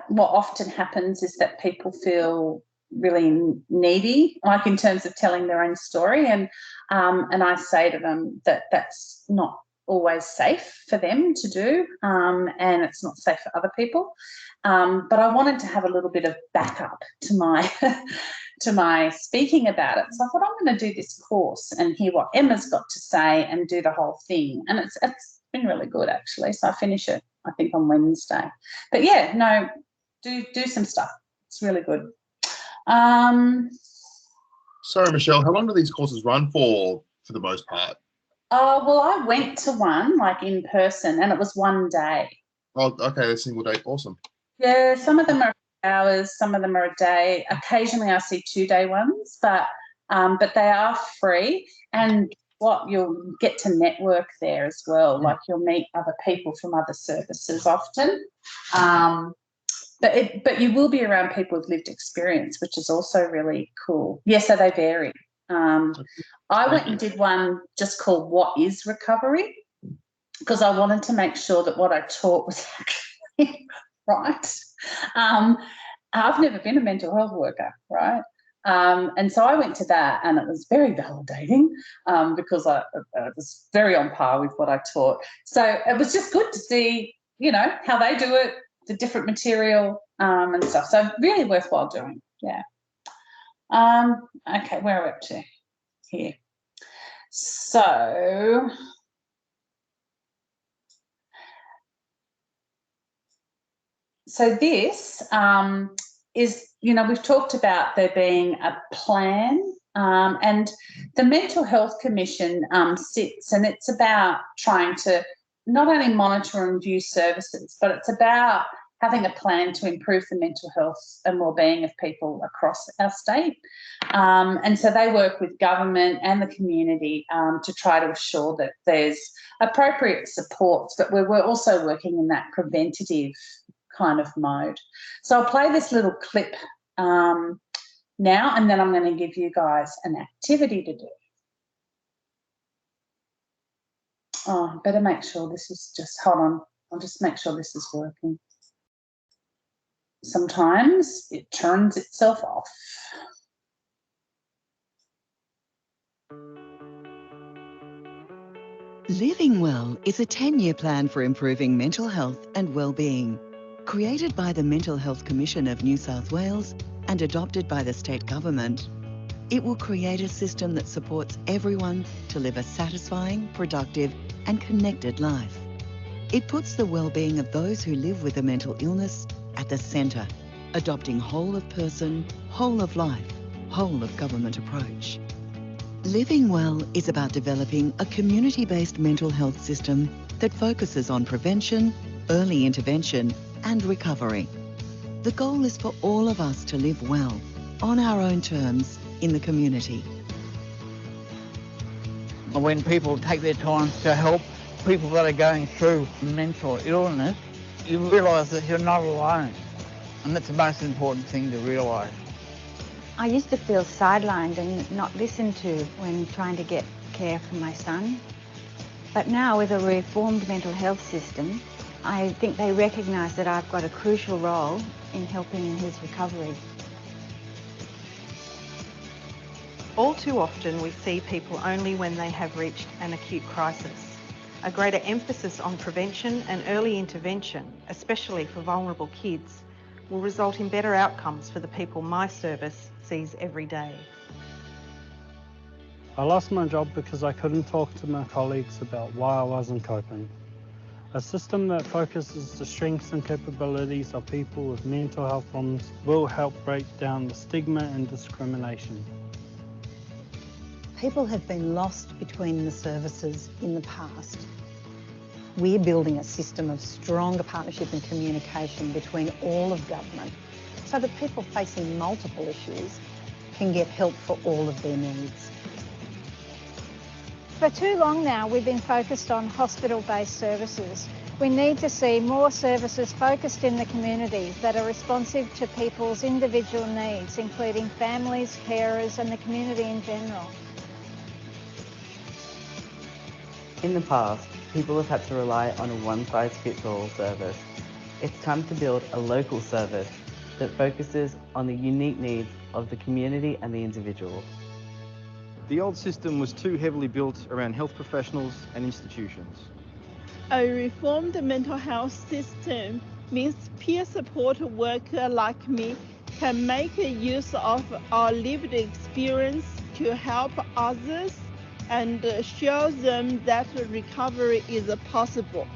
S1: what often happens is that people feel really needy, like in terms of telling their own story, and I say to them that that's not always safe for them to do, and it's not safe for other people. But I wanted to have a little bit of backup to my to my speaking about it. So I thought, I'm going to do this course and hear what Emma's got to say and do the whole thing. And it's been really good, actually. So I finish it, I think, on Wednesday. But yeah, no, do some stuff. It's really good.
S5: Sorry, Michelle, how long do these courses run for the most part?
S1: Well, I went to one like in person, and it was one day.
S5: Oh, okay, a single day. Awesome.
S1: Yeah, some of them are hours, some of them are a day. Occasionally I see 2-day ones, but they are free, and you'll get to network there as well. Like you'll meet other people from other services often. But you will be around people with lived experience, which is also really cool. Yeah, so they vary. I went and did one just called What is Recovery? Because I wanted to make sure that what I taught was actually right. I've never been a mental health worker, right? And so I went to that, and it was very validating because I was very on par with what I taught. So it was just good to see, how they do it, the different material and stuff. So really worthwhile doing, yeah. Okay, where are we up to here? So this is, we've talked about there being a plan, and the Mental Health Commission sits, and it's about trying to not only monitor and view services, but it's about having a plan to improve the mental health and wellbeing of people across our state. And so they work with government and the community to try to assure that there's appropriate supports, but we're also working in that preventative kind of mode. So I'll play this little clip now, and then I'm going to give you guys an activity to do. Oh, better make sure this is just, hold on, I'll just make sure this is working. Sometimes it turns itself off.
S15: Living Well is a 10-year plan for improving mental health and well-being. Created by the Mental Health Commission of New South Wales and adopted by the state government, it will create a system that supports everyone to live a satisfying, productive and connected life. It puts the well-being of those who live with a mental illness at the centre, adopting whole of person, whole of life, whole of government approach. Living Well is about developing a community-based mental health system that focuses on prevention, early intervention and recovery. The goal is for all of us to live well, on our own terms, in the community.
S12: When people take their time to help people that are going through mental illness, you realise that you're not alone. And that's the most important thing to realise.
S16: I used to feel sidelined and not listened to when trying to get care for my son. But now with a reformed mental health system, I think they recognise that I've got a crucial role in helping in his recovery.
S17: All too often we see people only when they have reached an acute crisis. A greater emphasis on prevention and early intervention, especially for vulnerable kids, will result in better outcomes for the people my service sees every day.
S18: I lost my job because I couldn't talk to my colleagues about why I wasn't coping. A system that focuses the strengths and capabilities of people with mental health problems will help break down the stigma and discrimination.
S19: People have been lost between the services in the past. We're building a system of stronger partnership and communication between all of government so that people facing multiple issues can get help for all of their needs.
S20: For too long now, we've been focused on hospital-based services. We need to see more services focused in the community that are responsive to people's individual needs, including families, carers, and the community in general.
S21: In the past, people have had to rely on a one-size-fits-all service. It's time to build a local service that focuses on the unique needs of the community and the individual.
S22: The old system was too heavily built around health professionals and institutions.
S23: A reformed mental health system means peer support worker like me can make use of our lived experience to help others and show them that recovery is possible.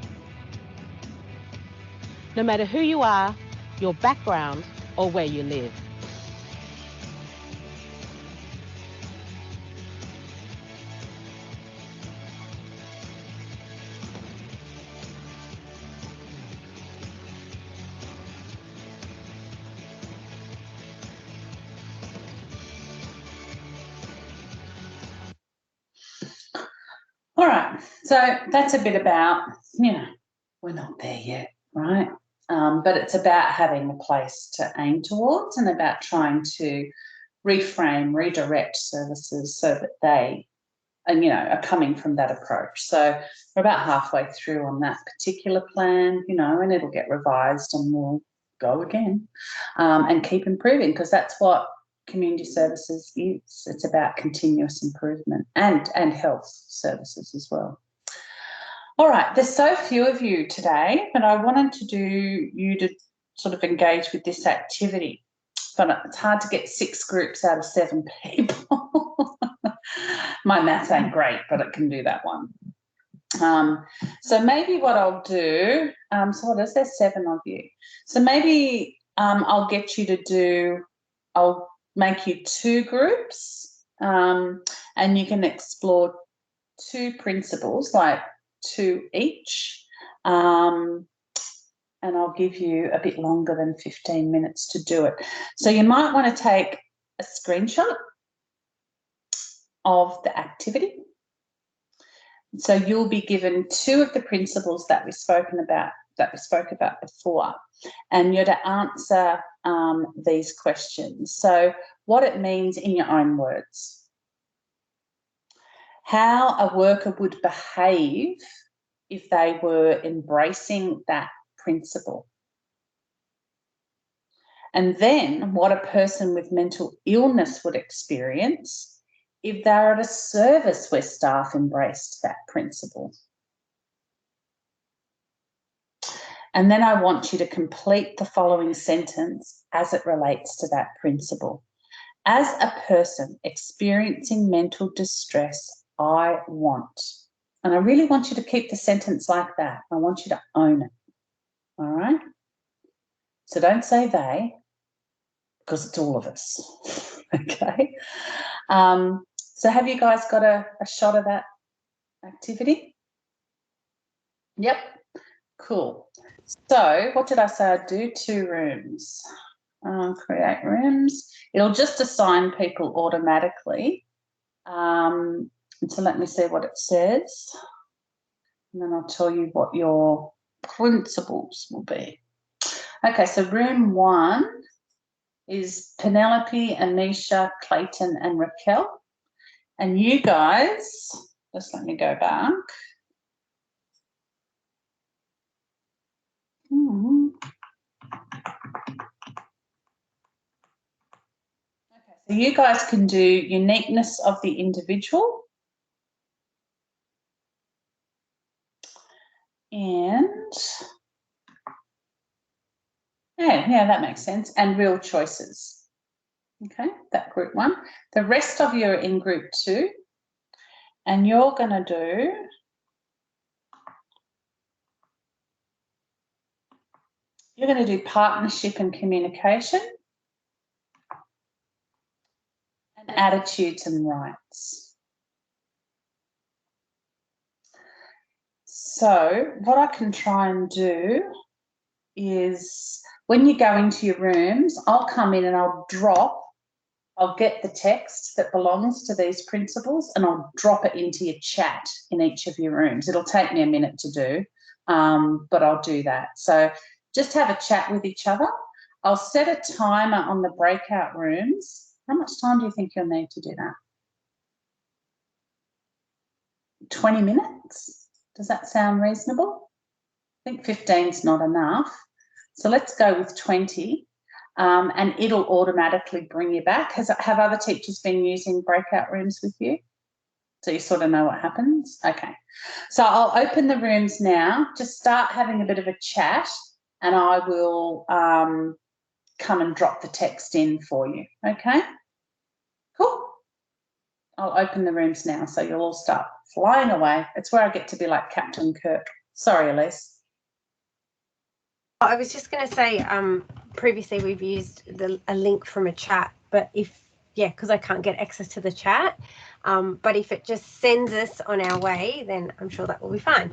S24: No matter who you are, your background, or where you live.
S1: All right, so that's a bit about, we're not there yet, right? But it's about having a place to aim towards and about trying to reframe, redirect services so that they, are coming from that approach. So we're about halfway through on that particular plan, and it'll get revised and we'll go again and keep improving, because that's what community services is. It's about continuous improvement and health services as well. All right, there's so few of you today, but I wanted you to sort of engage with this activity. But it's hard to get 6 groups out of 7 people. My maths ain't great, but it can do that one. So maybe what I'll do, so what is there, 7 of you? So maybe I'll get you to do, I'll make you 2 groups, and you can explore 2 principles, like 2 each, and I'll give you a bit longer than 15 minutes to do it. So you might want to take a screenshot of the activity. So you'll be given 2 of the principles that we spoke about before, and you're to answer these questions. So what it means in your own words. How a worker would behave if they were embracing that principle. And then what a person with mental illness would experience if they're at a service where staff embraced that principle. And then I want you to complete the following sentence as it relates to that principle. As a person experiencing mental distress, I want. And I really want you to keep the sentence like that. I want you to own it. All right? So don't say they, because it's all of us. Okay? So have you guys got a shot of that activity? Yep. Cool. So what did I say I'd do? 2 rooms. Create rooms. It'll just assign people automatically. So let me see what it says. And then I'll tell you what your principles will be. Okay, so room 1 is Penelope, Anisha, Clayton, and Raquel. And you guys, just let me go back. Okay, so you guys can do uniqueness of the individual and yeah, that makes sense, and real choices. Okay, that group 1. The rest of you are in group 2, and you're going to do partnership and communication and attitudes and rights. So what I can try and do is when you go into your rooms, I'll come in and I'll get the text that belongs to these principles and I'll drop it into your chat in each of your rooms. It'll take me a minute to do, but I'll do that. So just have a chat with each other. I'll set a timer on the breakout rooms. How much time do you think you'll need to do that? 20 minutes? Does that sound reasonable? I think 15 is not enough. So let's go with 20, and it'll automatically bring you back. Have other teachers been using breakout rooms with you? So you sort of know what happens? Okay. So I'll open the rooms now. Just start having a bit of a chat, and I will come and drop the text in for you. Okay? Cool. I'll open the rooms now, so you'll all start flying away. It's where I get to be like Captain Kirk. Sorry, Elise.
S2: I was just going to say, previously we've used a link from a chat, but because I can't get access to the chat, but if it just sends us on our way, then I'm sure that will be fine.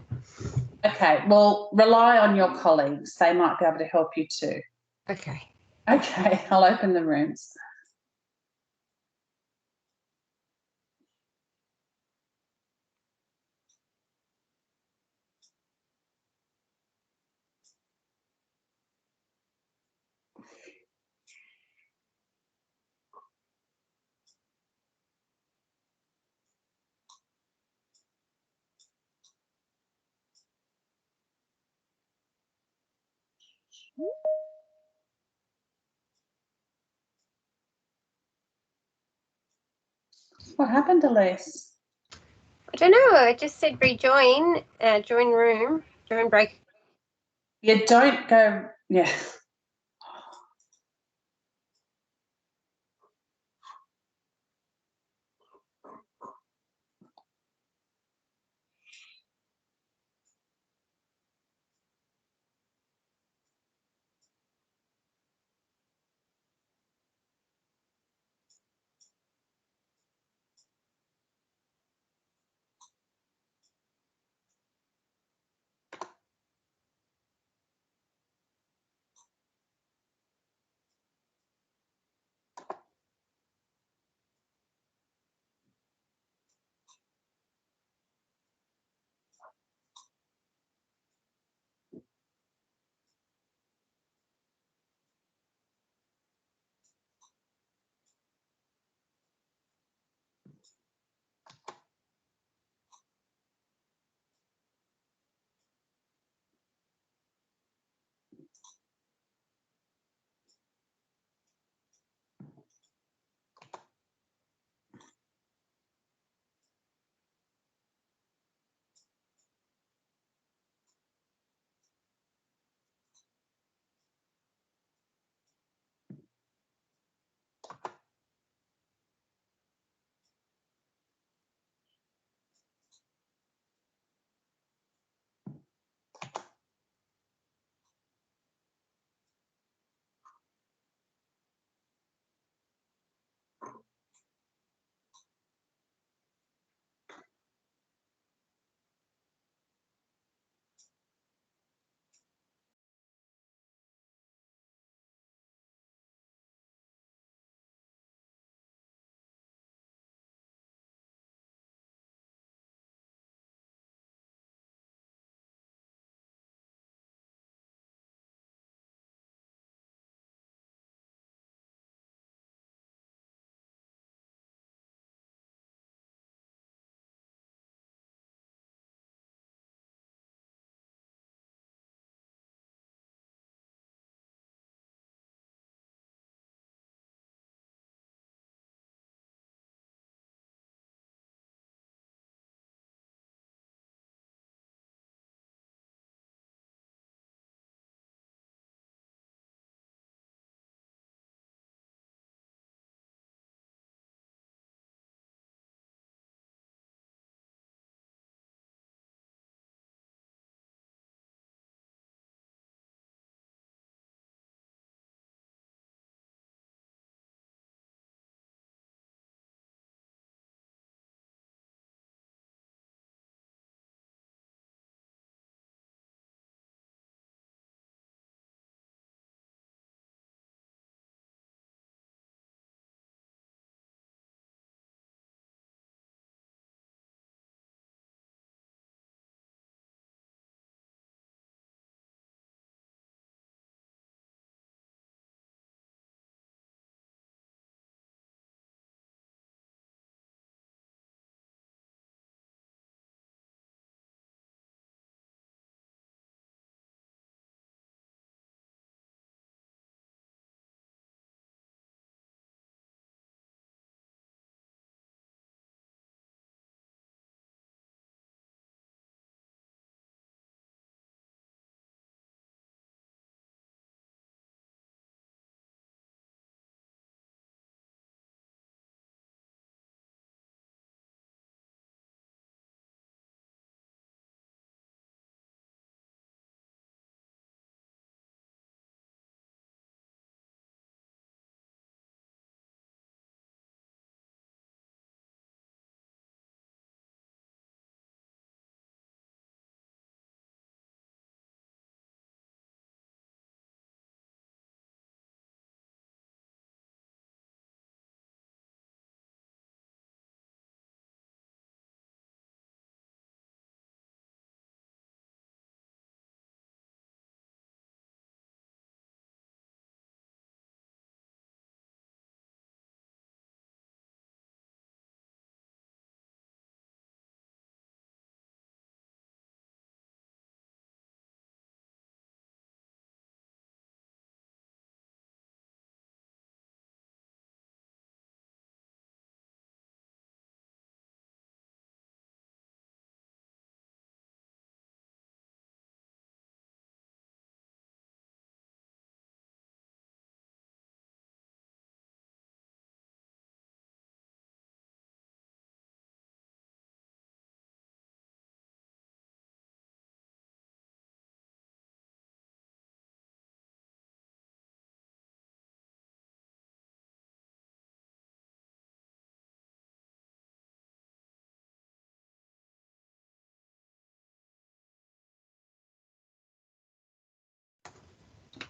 S1: Okay, well, rely on your colleagues. They might be able to help you too.
S2: Okay.
S1: Okay, I'll open the rooms. What happened, Elise?
S2: I don't know. I just said rejoin, join room, join break.
S1: You don't go, yeah.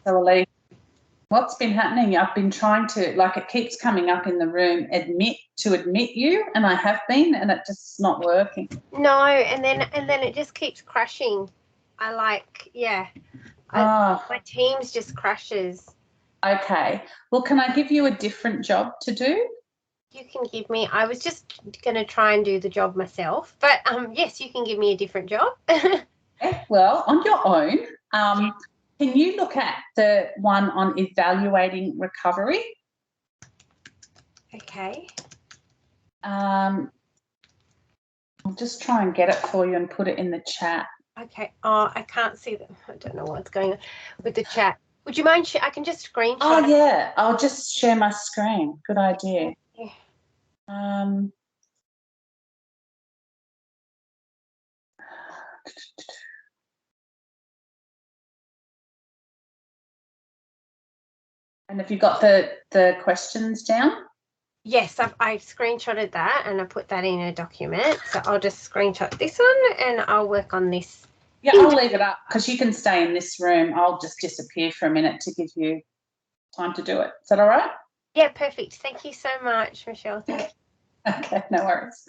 S1: So Elise, what's been happening? I've been trying to, like, it keeps coming up in the room, admit you, and I have been, and it just not working.
S2: No, and then it just keeps crashing. My Teams just crashes.
S1: Okay. Well, can I give you a different job to do?
S2: You can give me. I was just going to try and do the job myself, but yes, you can give me a different job.
S1: Well, on your own. Can you look at the one on evaluating recovery?
S2: Okay.
S1: I'll just try and get it for you and put it in the chat.
S2: Okay. Oh, I can't see them. I don't know what's going on with the chat. Would you mind? I can just screenshot.
S1: Oh, yeah. I'll just share my screen. Good idea.
S2: Yeah.
S1: And have you got the questions down?
S2: Yes, I screenshotted that and I put that in a document. So I'll just screenshot this one and I'll work on this.
S1: Yeah, I'll leave it up because you can stay in this room. I'll just disappear for a minute to give you time to do it. Is that all right?
S2: Yeah, perfect. Thank you so much, Michelle. Thank you.
S1: Okay, no worries.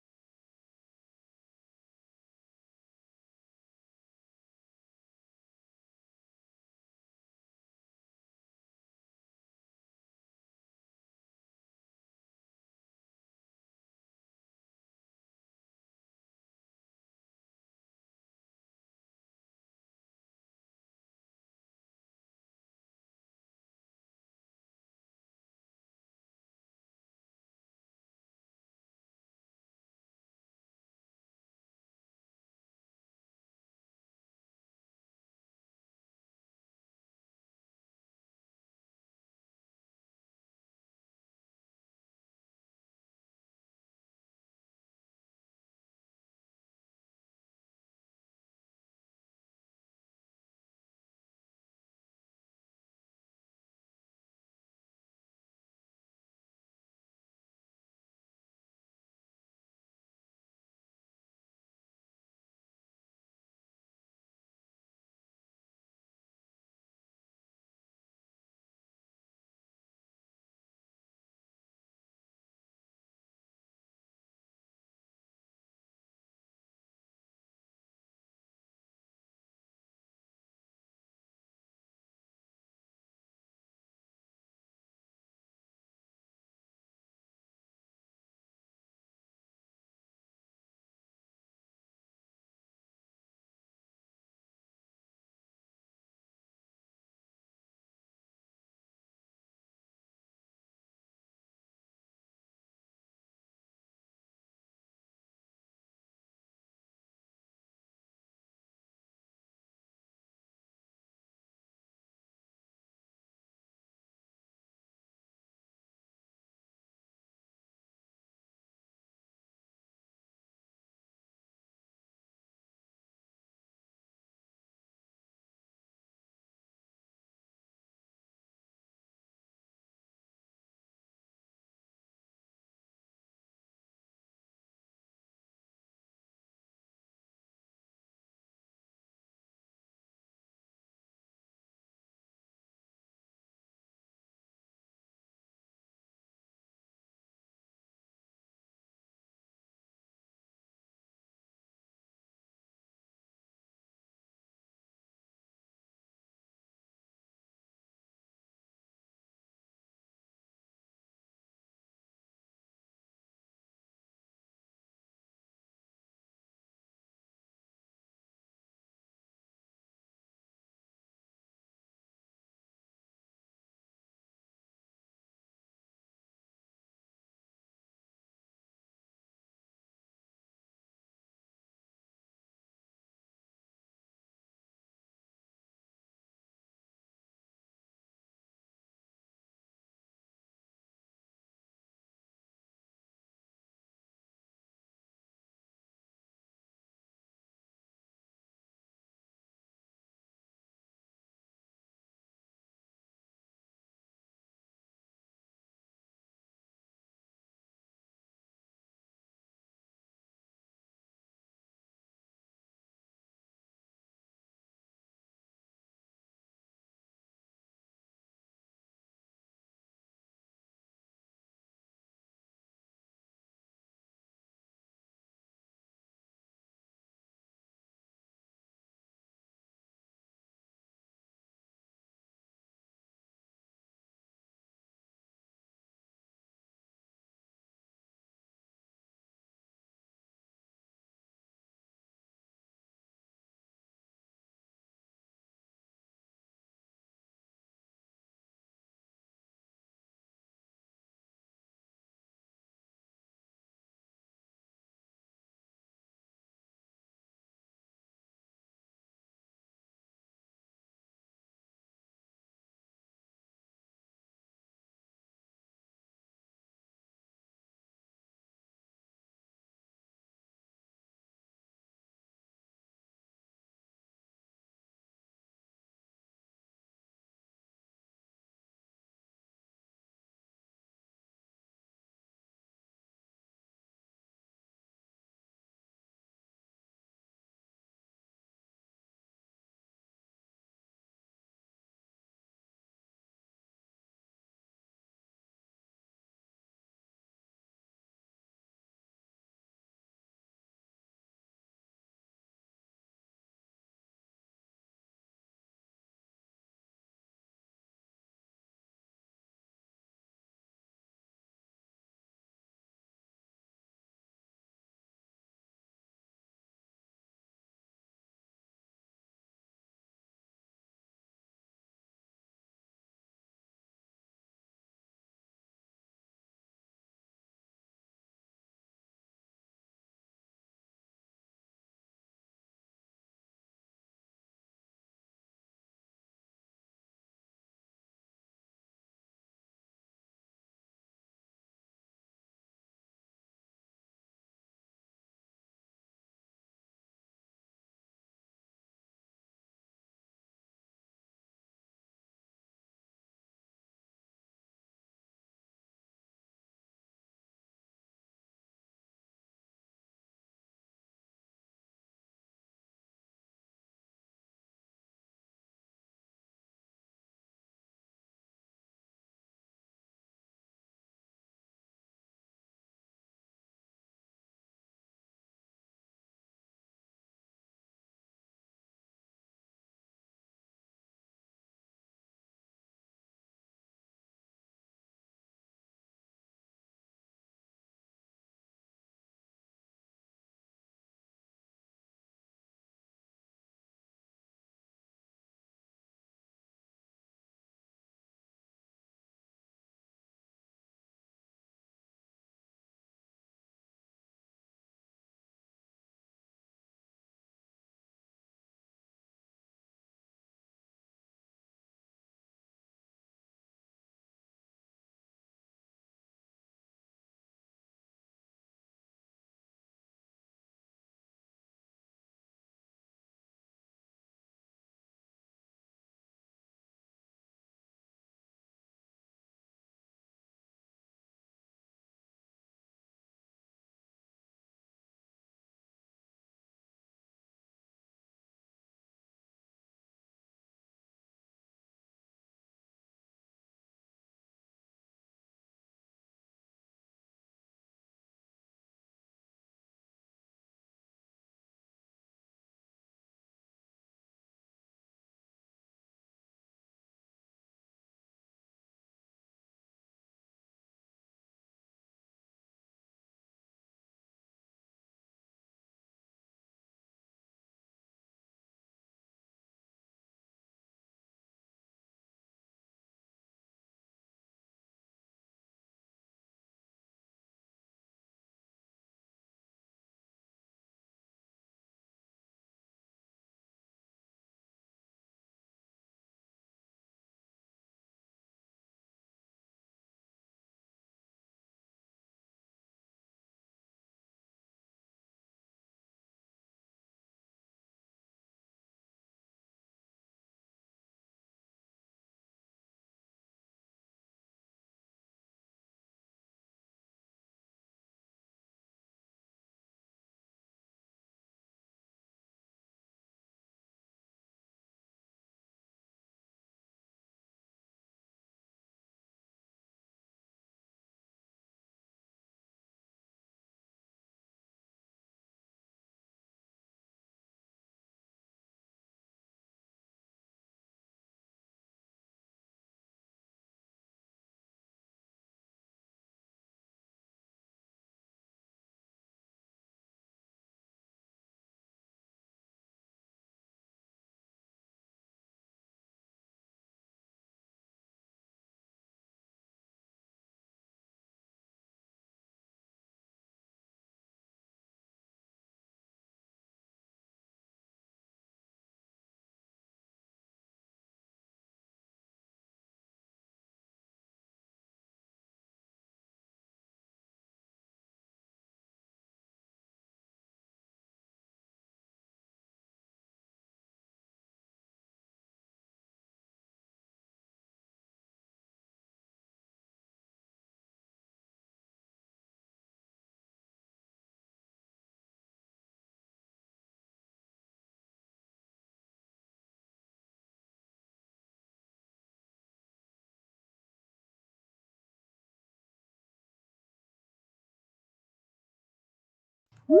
S3: No.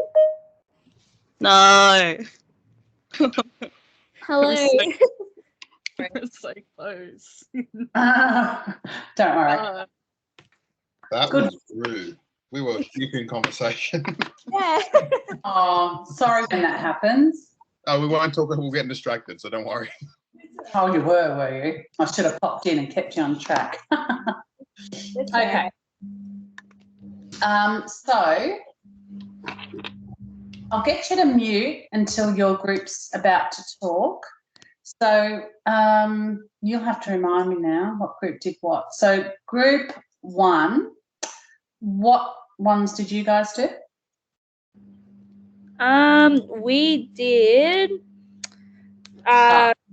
S14: Hello.
S3: We're so close.
S1: Don't worry.
S5: That
S1: Good.
S5: was rude. We were deep in conversation.
S14: Yeah.
S1: Oh, sorry when that happens.
S5: Oh, we won't talk. We're getting distracted, so don't worry.
S1: Oh, you were you? I should have popped in and kept you on track. Okay. So I'll get you to mute until your group's about to talk. So you'll have to remind me now what group did what. So group 1, what ones did you guys do?
S14: We did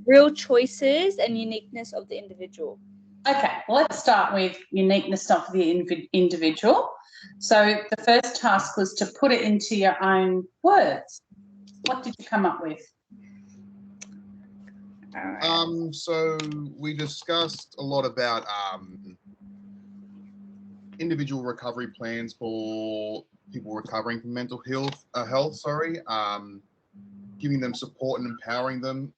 S14: real choices and uniqueness of the individual.
S1: Okay, well, let's start with uniqueness of the individual. So the first task was to put it into your own words. What did you come up with?
S5: So we discussed a lot about individual recovery plans for people recovering from mental health. Giving them support and empowering them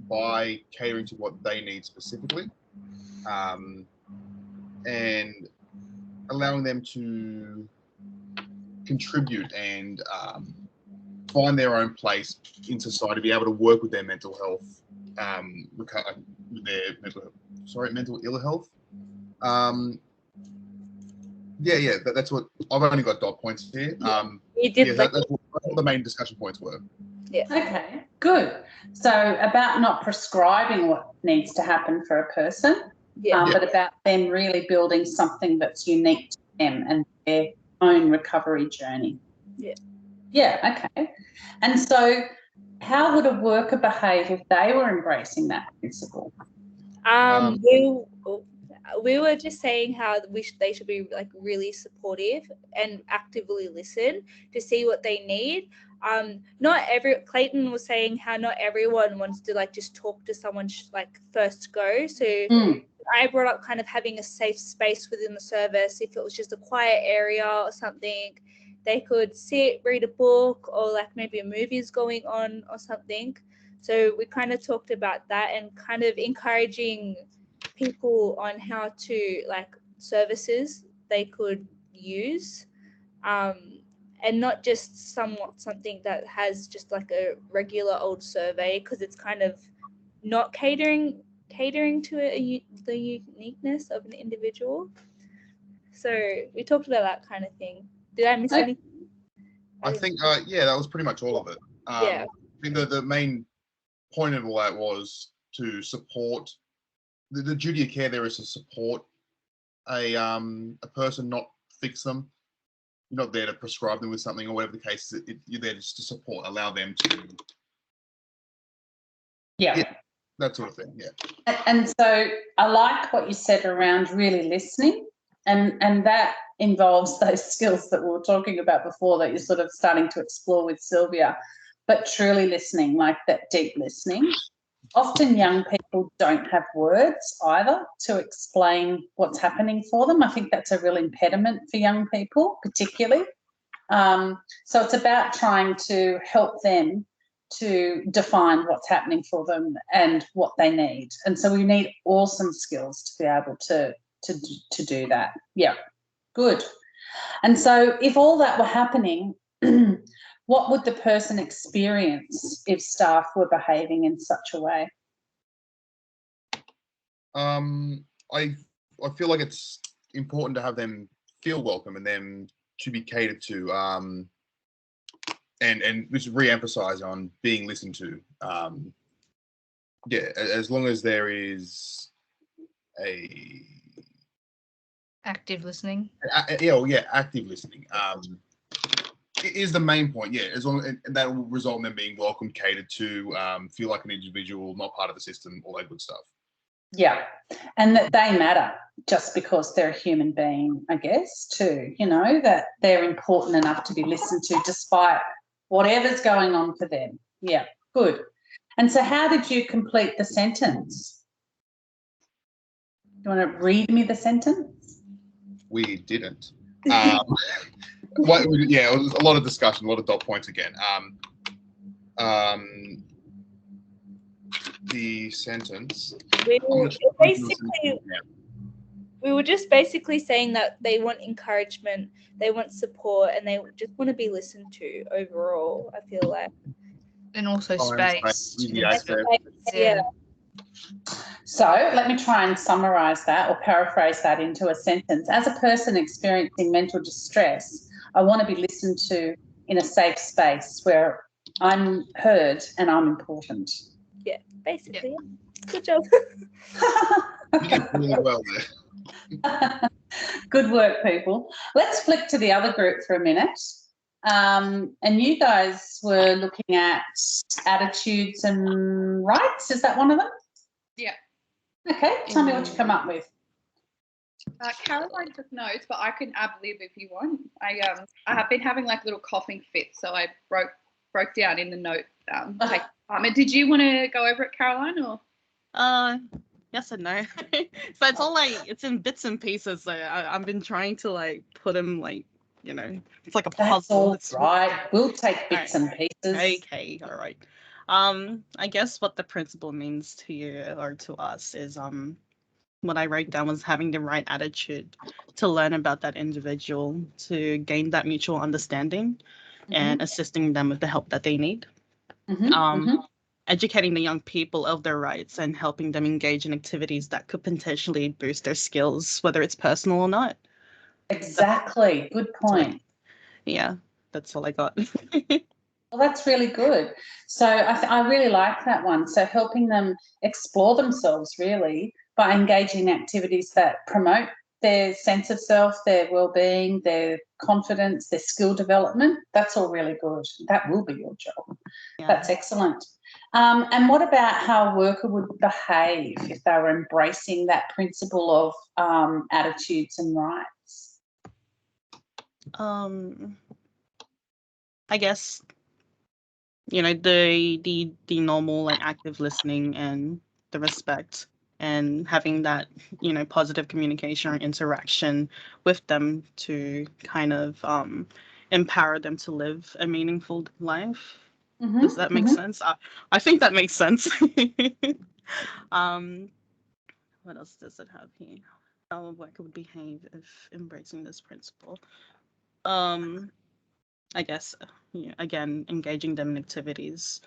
S5: by catering to what they need specifically, and allowing them to contribute and find their own place in society, be able to work with their mental health, mental ill health. That's what I've only got dot points here. That's what the main discussion points were.
S14: Yeah.
S1: Okay, good. So about not prescribing what needs to happen for a person, but about them really building something that's unique to them and their own recovery journey.
S14: Yeah.
S1: Yeah, okay. And so how would a worker behave if they were embracing that principle?
S14: We were just saying how they should be like really supportive and actively listen to see what they need. Clayton was saying how not everyone wants to like just talk to someone like first go. So I brought up kind of having a safe space within the service. If it was just a quiet area or something, they could sit, read a book, or like maybe a movie is going on or something. So we kind of talked about that and kind of encouraging people on how to like services they could use, and not just something that has just like a regular old survey, because it's kind of not catering to the uniqueness of an individual. So we talked about that kind of thing. Did I miss anything?
S5: I think that was pretty much all of it. I think the main point of all that was to support the duty of care. There is to support a person, not fix them. You're not there to prescribe them with something or whatever the case is. You're there just to support, allow them to.
S1: Yeah,
S5: that sort of thing. Yeah.
S1: And so I like what you said around really listening, and that involves those skills that we were talking about before that you're sort of starting to explore with Sylvia, but truly listening, like that deep listening. Often young people don't have words either to explain what's happening for them. I think that's a real impediment for young people, particularly. So it's about trying to help them to define what's happening for them and what they need. And so we need awesome skills to be able to do that. Yeah, good. And so if all that were happening, what would the person experience if staff were behaving in such a way?
S5: I feel like it's important to have them feel welcome and them to be catered to, and just re-emphasize on being listened to. As long as there is a
S4: active listening.
S5: Active listening. Is the main point. Yeah, as long as that will result in them being welcomed, catered to, feel like an individual, not part of the system, all that good stuff.
S1: Yeah, and that they matter just because they're a human being, I guess, too, that they're important enough to be listened to despite whatever's going on for them. Yeah, good. And so how did you complete the sentence? Do you want to read me the sentence?
S5: We didn't. Yeah, it was a lot of discussion, a lot of dot points again. The sentence.
S14: We were just basically saying that they want encouragement, they want support, and they just want to be listened to overall, I feel like.
S4: And also space.
S14: Yeah.
S1: So let me try and summarise that or paraphrase that into a sentence. As a person experiencing mental distress, I want to be listened to in a safe space where I'm heard and I'm important.
S14: Yeah, basically. Yeah. Good job.
S5: You did really well there.
S1: Good work, people. Let's flip to the other group for a minute. And you guys were looking at attitudes and rights. Is that one of them?
S6: Yeah.
S1: Okay, tell me what you come up with.
S6: Caroline took notes, but I can ad-lib if you want. I have been having like little coughing fits, so I broke down in the note. Did you want to go over it, Caroline, or?
S3: Yes and no. So it's all like it's in bits and pieces. So I've been trying to like put them like, you know, it's like a puzzle.
S1: That's all right. We'll take bits and pieces.
S3: Okay, all right. I guess what the principle means to you or to us is what I wrote down was having the right attitude to learn about that individual, to gain that mutual understanding, and assisting them with the help that they need. Educating the young people of their rights and helping them engage in activities that could potentially boost their skills, whether it's personal or not.
S1: Exactly. Good point.
S3: Yeah, that's all I got.
S1: Well, that's really good. So I really like that one. So helping them explore themselves really by engaging in activities that promote their sense of self, their well-being, their confidence, their skill development. That's all really good. That will be your job. Yeah. That's excellent. And what about how a worker would behave if they were embracing that principle of attitudes and rights?
S3: I guess, you know, the normal and active listening and the respect and having that, you know, positive communication or interaction with them to kind of empower them to live a meaningful life. Does that make sense? I think that makes sense. What else does it have here? How a worker would behave if embracing this principle. I guess, yeah, again, engaging them in activities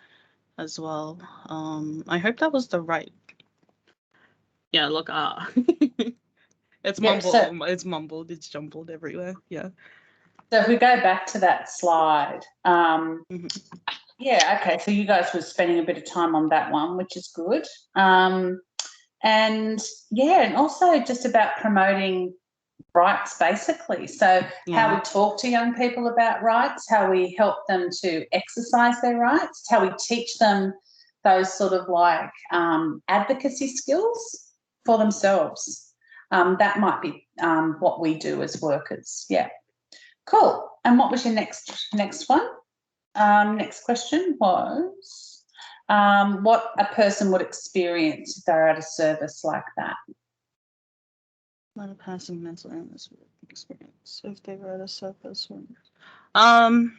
S3: as well. I hope that was the right. Yeah, look, it's mumbled, it's mumbled, it's jumbled everywhere. Yeah.
S1: So if we go back to that slide, yeah, okay. So you guys were spending a bit of time on that one, which is good. And yeah, and also just about promoting rights, basically. So how we talk to young people about rights, how we help them to exercise their rights, how we teach them those sort of like advocacy skills for themselves. That might be what we do as workers. Yeah. Cool. And what was your next one? Next question was what a person would experience if they're at a service like that.
S3: What a person mental illness would experience if they were at a service. I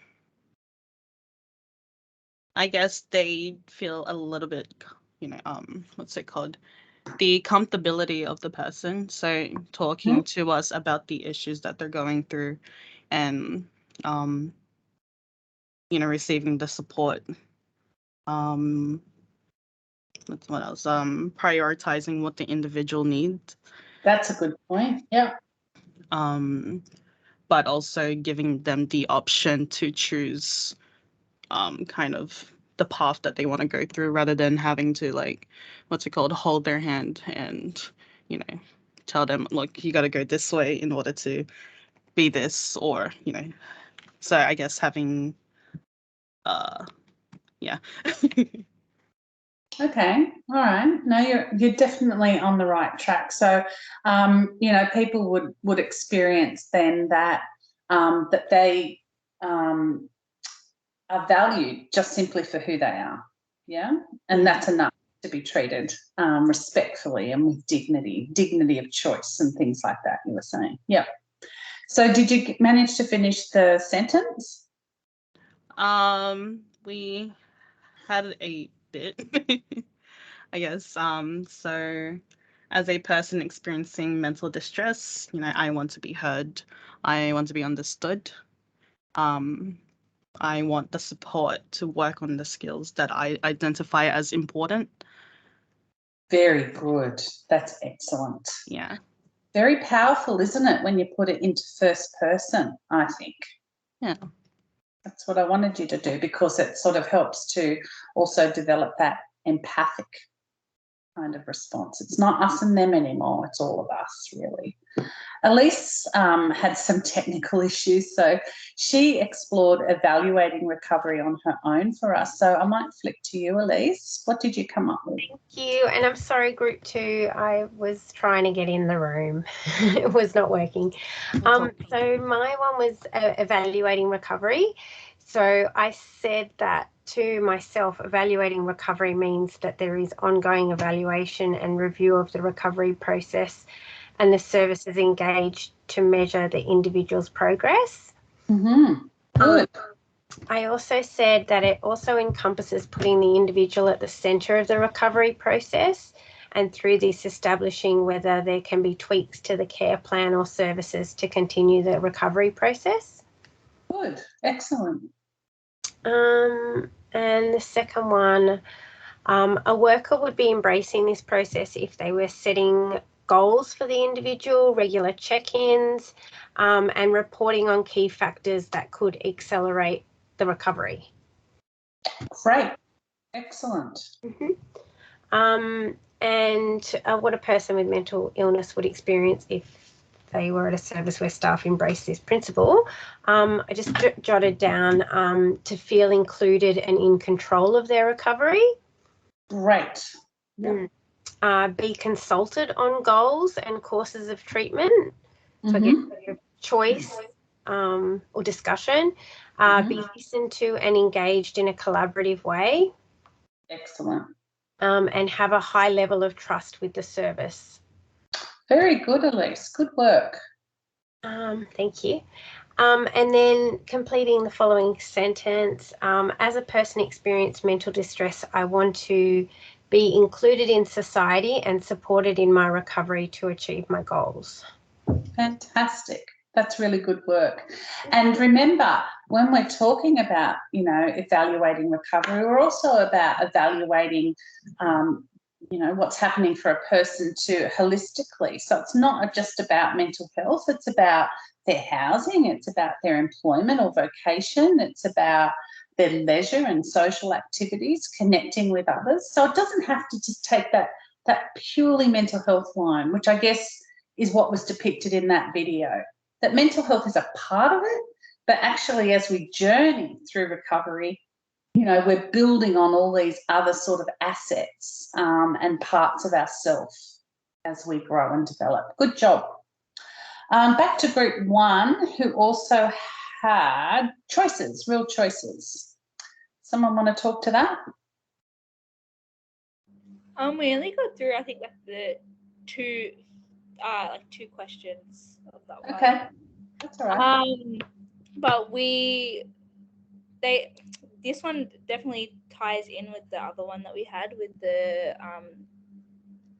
S3: guess they feel a little bit, you know, what's it called? The comfortability of the person. So talking to us about the issues that they're going through and, you know, receiving the support. What else? Prioritizing what the individual needs.
S1: That's a good point. Yeah.
S3: But also giving them the option to choose kind of the path that they want to go through rather than having to like, what's it called, hold their hand and, you know, tell them, look, you got to go this way in order to be this, or, you know, so I guess having, yeah.
S1: Okay, all right. No, you're definitely on the right track. So, you know, people would experience then that that they are valued just simply for who they are. Yeah, and that's enough to be treated respectfully and with dignity of choice and things like that. You were saying, yeah. So did you manage to finish the sentence?
S3: We had a bit, I guess. So as a person experiencing mental distress, I want to be heard. I want to be understood. I want the support to work on the skills that I identify as important.
S1: Very good. That's excellent.
S3: Yeah.
S1: Very powerful, isn't it, when you put it into first person, I think.
S3: Yeah.
S1: That's what I wanted you to do, because it sort of helps to also develop that empathic kind of response. It's not us and them anymore. It's all of us, really. Elise had some technical issues, so she explored evaluating recovery on her own for us. So I might flick to you, Elise. What did you come up with?
S2: Thank you. And I'm sorry, group 2, I was trying to get in the room. It was not working. So my one was evaluating recovery. So I said that to myself, evaluating recovery means that there is ongoing evaluation and review of the recovery process and the services engaged to measure the individual's progress.
S1: Good.
S2: I also said that it also encompasses putting the individual at the centre of the recovery process, and through this establishing whether there can be tweaks to the care plan or services to continue the recovery process.
S1: Good. Excellent.
S2: And the second one, a worker would be embracing this process if they were setting goals for the individual, regular check-ins, and reporting on key factors that could accelerate the recovery.
S1: Great. Excellent.
S2: And what a person with mental illness would experience if they were at a service where staff embrace this principle. I just jotted down to feel included and in control of their recovery.
S1: Great. Yep.
S2: Be consulted on goals and courses of treatment. So again, choice or discussion. Be listened to and engaged in a collaborative way.
S1: Excellent.
S2: And have a high level of trust with the service.
S1: Very good, Elise. Good work.
S2: Thank you. And then completing the following sentence, as a person experiencing mental distress, I want to be included in society and supported in my recovery to achieve my goals.
S1: Fantastic. That's really good work. And remember, when we're talking about, evaluating recovery, we're also about evaluating, what's happening for a person too holistically. So it's not just about mental health. It's about their housing. It's about their employment or vocation. It's about their leisure and social activities, connecting with others. So it doesn't have to just take that purely mental health line, which I guess is what was depicted in that video. That mental health is a part of it, but actually as we journey through recovery, we're building on all these other sort of assets and parts of ourselves as we grow and develop. Good job. Back to group 1, who also had choices, real choices. Someone want to talk to that?
S14: We only got through, I think, like the two questions of that one.
S1: Okay, that's all right.
S14: But this one definitely ties in with the other one that we had with the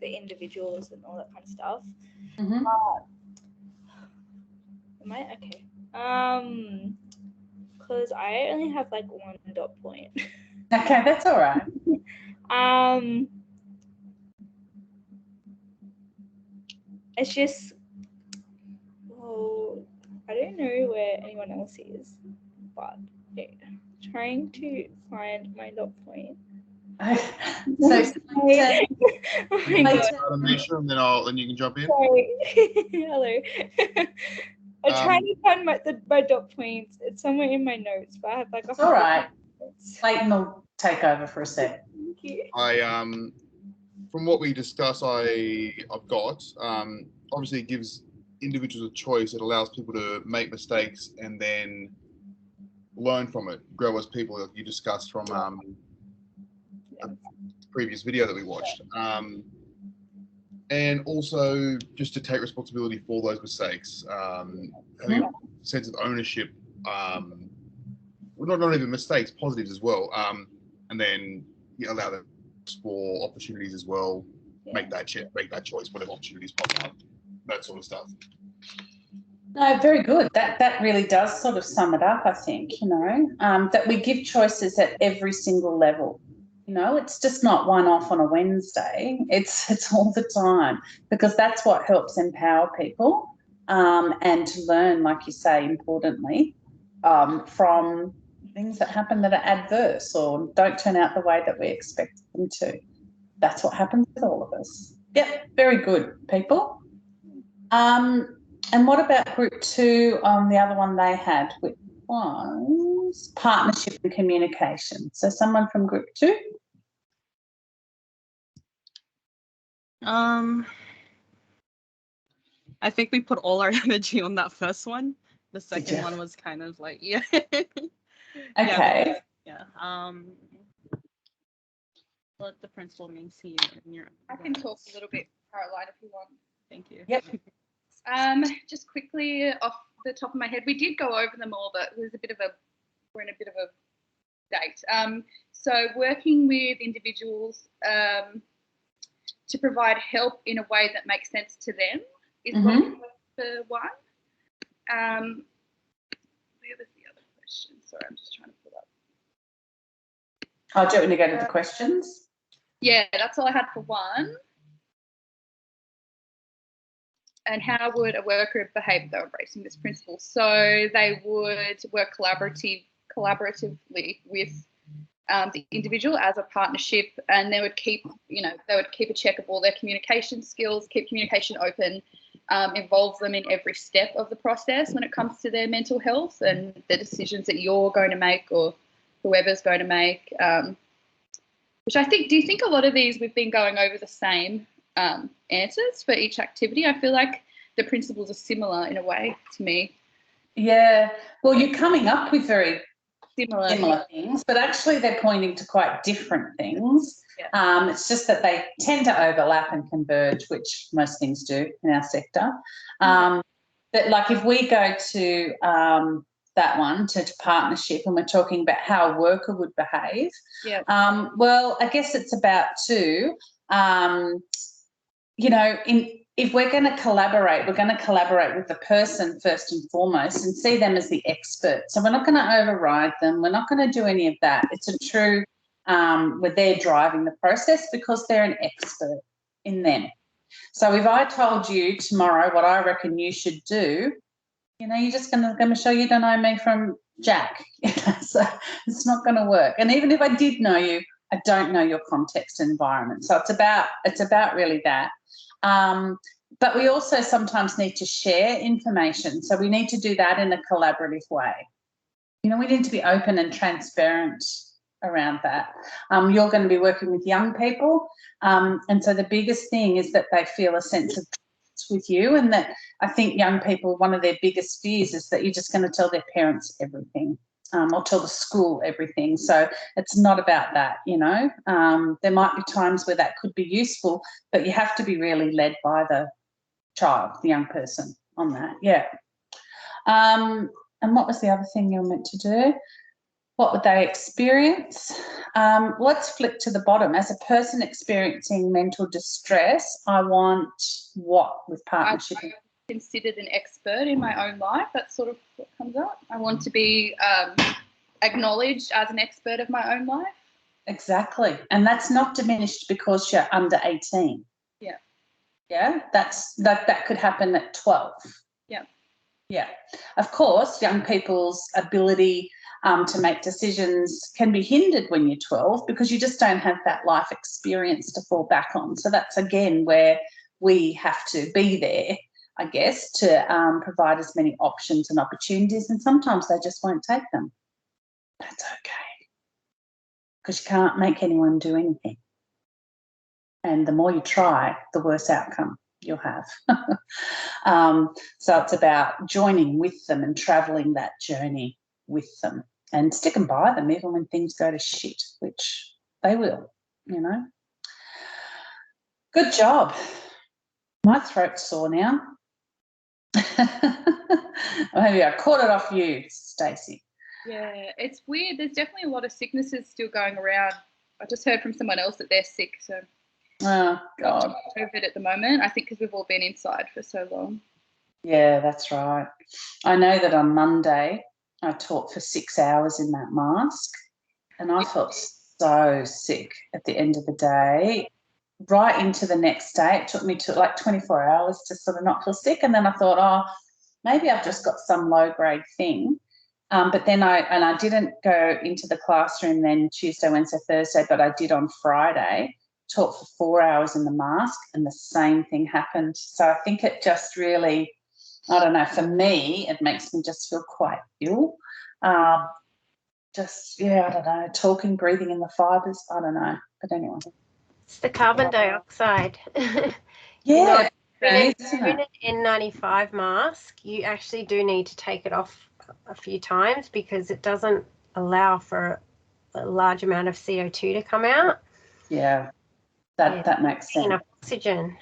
S14: individuals and all that kind of stuff. Am I okay? Because I only have like 1 dot point.
S1: Okay, that's all right.
S14: It's just, I don't know where anyone else is, but trying to find my dot point.
S5: So Misha, and then you can jump in.
S14: Sorry. Hello. I'm trying to find my dot points. It's somewhere in my notes, but I have like
S1: it's all right. Clayton will take over for a sec.
S14: Thank you.
S5: From what we discussed, I've got obviously it gives individuals a choice. It allows people to make mistakes and then learn from it, grow as people, like you discussed from the previous video that we watched. And also just to take responsibility for those mistakes, having a sense of ownership, well, not even mistakes, positives as well, and then allow them to explore opportunities as well, make that choice, whatever opportunities pop up, that sort of stuff.
S1: No, very good. That really does sort of sum it up, I think, that we give choices at every single level. It's just not one off on a Wednesday. It's all the time, because that's what helps empower people and to learn, like you say, importantly, from things that happen that are adverse or don't turn out the way that we expect them to. That's what happens with all of us. Yep, very good, people. And what about group 2 on the other one they had, which was partnership and communication? So someone from group 2?
S3: I think we put all our energy on that first one. The second one was kind of like, yeah.
S1: Okay.
S3: Let the principal name see you.
S6: I can talk a little bit, Caroline, if you want.
S3: Thank you.
S1: Yep.
S6: Just quickly off the top of my head, we did go over them all, but we're in a bit of a state. So working with individuals to provide help in a way that makes sense to them is what it was for one. Where was the other question? Sorry, I'm just trying to pull up.
S1: Oh, do you want to go to the questions?
S6: Yeah, that's all I had for one. And how would a worker behave if they were embracing this principle? So they would work collaboratively with the individual as a partnership, and they would keep a check of all their communication skills, keep communication open, involve them in every step of the process when it comes to their mental health and the decisions that you're going to make or whoever's going to make. Which I think, do you think a lot of these we've been going over the same answers for each activity? I feel like the principles are similar in a way to me.
S1: Yeah, well, you're coming up with very
S6: similar
S1: things, but actually they're pointing to quite different things.
S6: Yeah.
S1: It's just that they tend to overlap and converge, which most things do in our sector. But like if we go to that one, to partnership, and we're talking about how a worker would behave, well, I guess it's about if we're going to collaborate, we're going to collaborate with the person first and foremost and see them as the expert. So we're not going to override them. We're not going to do any of that. It's a true, where they're driving the process because they're an expert in them. So if I told you tomorrow what I reckon you should do, you're just going to show you don't know me from Jack. So it's not going to work. And even if I did know you, I don't know your context and environment. So it's about really that. But we also sometimes need to share information. So we need to do that in a collaborative way. We need to be open and transparent around that. You're going to be working with young people. And so the biggest thing is that they feel a sense of with you, and that I think young people, one of their biggest fears is that you're just going to tell their parents everything. Or tell the school everything. So it's not about that, There might be times where that could be useful, but you have to be really led by the child, the young person on that, yeah. And what was the other thing you were meant to do? What would they experience? Let's flip to the bottom. As a person experiencing mental distress, I want what with partnership?
S6: I'm considered an expert in my own life. That's sort of what comes up. I want to be acknowledged as an expert of my own life.
S1: Exactly. And that's not diminished because you're under 18.
S6: Yeah.
S1: Yeah, that could happen at 12.
S6: Yeah.
S1: Yeah. Of course, young people's ability to make decisions can be hindered when you're 12 because you just don't have that life experience to fall back on. So that's, again, where we have to be there, I guess, to provide as many options and opportunities, and sometimes they just won't take them. That's okay, because you can't make anyone do anything. And the more you try, the worse outcome you'll have. So it's about joining with them and travelling that journey with them and sticking by them even when things go to shit, which they will, Good job. My throat's sore now. Maybe I caught it off you, Stacey.
S6: Yeah, it's weird. There's definitely a lot of sicknesses still going around. I just heard from someone else that they're sick, so
S1: Oh, God.
S6: COVID at the moment, I think because we've all been inside for so long.
S1: Yeah, that's right. I know that on Monday I taught for 6 hours in that mask, and I felt so sick at the end of the day. Right into the next day, it took me to like 24 hours to sort of not feel sick, and then I thought, oh, maybe I've just got some low-grade thing. But then I didn't go into the classroom then Tuesday, Wednesday, Thursday, but I did on Friday, taught for 4 hours in the mask, and the same thing happened. So I think it just really, I don't know, for me, it makes me just feel quite ill. I don't know, talking, breathing in the fibres, I don't know. But anyway.
S2: It's the carbon dioxide.
S1: Yeah.
S2: In an N95 mask, you actually do need to take it off a few times because it doesn't allow for a large amount of CO2 to come out.
S1: Yeah, that makes sense.
S2: Enough oxygen.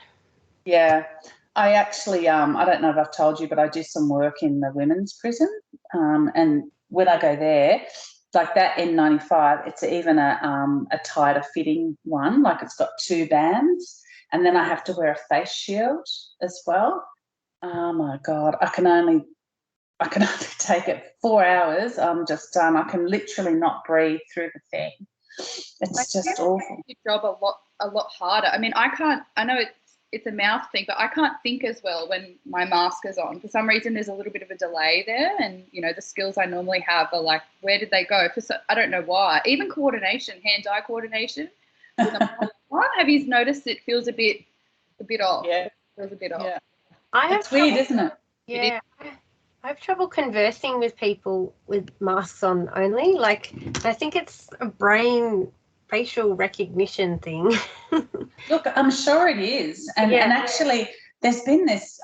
S1: Yeah. I actually, I don't know if I've told you, but I do some work in the women's prison. And when I go there, like that N95, it's even a tighter fitting one, like it's got 2 bands, and then I have to wear a face shield as well. Oh my God, I can only take it 4 hours. I'm just done. I can literally not breathe through the thing. It's just awful.
S6: Your job a lot harder. I mean, I know it's a mouth thing, but I can't think as well when my mask is on. For some reason, there's a little bit of a delay there, and the skills I normally have are like, where did they go? I don't know why. Even coordination, hand-eye coordination. Have you noticed it feels a bit off?
S1: Yeah,
S6: it feels a bit off.
S1: Yeah,
S2: it's
S1: weird, isn't it?
S2: Yeah, I have trouble conversing with people with masks on only. Like, I think it's a brain facial recognition thing.
S1: Look, I'm sure it is. And actually, there's been this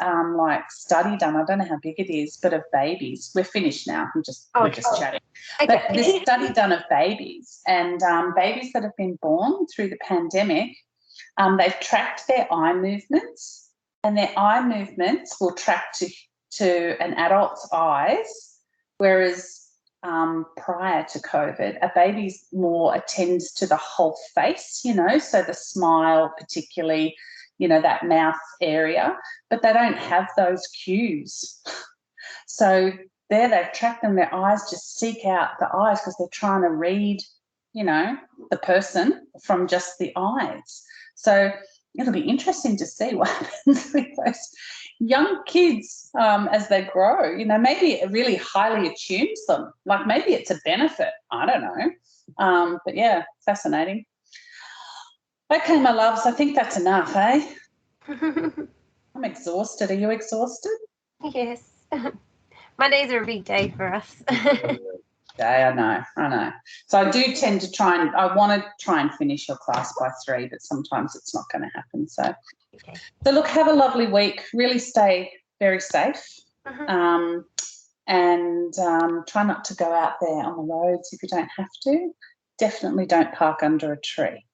S1: study done, I don't know how big it is, but of babies. We're finished now. We're just chatting. Okay. But this study done of babies, and babies that have been born through the pandemic, they've tracked their eye movements, and their eye movements will track to an adult's eyes, whereas prior to COVID, a baby's more attends to the whole face, so the smile particularly, that mouth area, but they don't have those cues. So there they've tracked them, their eyes just seek out the eyes because they're trying to read, the person from just the eyes. So it'll be interesting to see what happens with those young kids as they grow. Maybe it really highly attunes them. Like maybe it's a benefit. I don't know. But yeah, fascinating. Okay, my loves, I think that's enough, eh? I'm exhausted. Are you exhausted?
S2: Yes. Mondays are a big day for us.
S1: I know. So I do tend to I want to try and finish your class by 3, but sometimes it's not going to happen. So, So look, have a lovely week. Really stay very safe. And try not to go out there on the roads if you don't have to. Definitely don't park under a tree.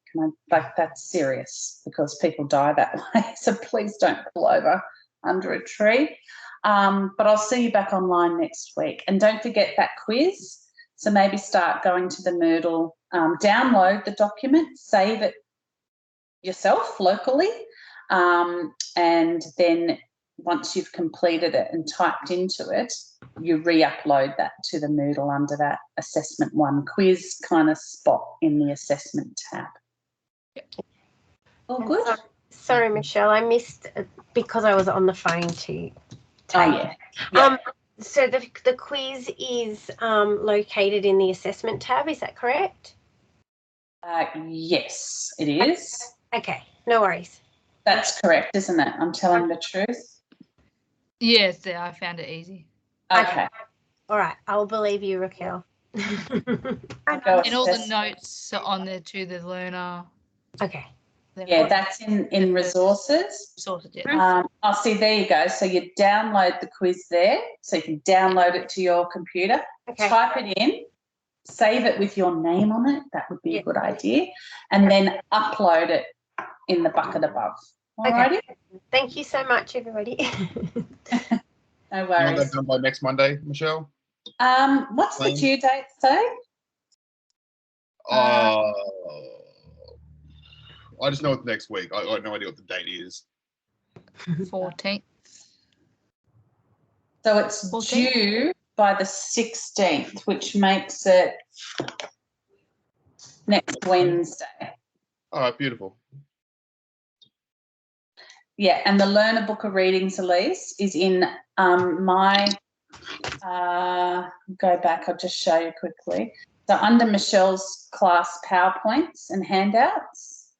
S1: That's serious because people die that way. So please don't pull over under a tree. But I'll see you back online next week. And don't forget that quiz. So maybe start going to the Moodle, download the document, save it yourself locally, and then once you've completed it and typed into it, you re-upload that to the Moodle under that Assessment 1 quiz kind of spot in the Assessment tab. All good?
S2: Sorry, Michelle, I missed because I was on the phone to take.
S1: Oh, yeah.
S2: So the quiz is located in the Assessment tab, is that correct?
S1: Yes, it is.
S2: Okay, no worries.
S1: That's correct, isn't it? I'm telling the truth.
S4: Yes, I found it easy.
S1: Okay.
S2: All right, I'll believe you, Raquel.
S4: And all the notes are on there too, the learner.
S2: Okay.
S1: Yeah, that's in resources. I'll see, there you go. So you download the quiz there. So you can download it to your computer, type it in, save it with your name on it. That would be a good idea. And then upload it in the bucket above. Alrighty.
S2: Okay. Thank you so much, everybody.
S1: No
S5: You want
S1: worries.
S5: that done by next Monday, Michelle?
S1: What's the due date say?
S5: I just know it's next week. I got no idea what the date is.
S4: 14th.
S1: So it's
S4: 14th?
S1: due by the 16th, which makes it next Wednesday.
S5: All right, beautiful.
S1: Yeah, and the Learner Book of Readings, Elise, is in my, go back, I'll just show you quickly. So under Michelle's class PowerPoints and handouts,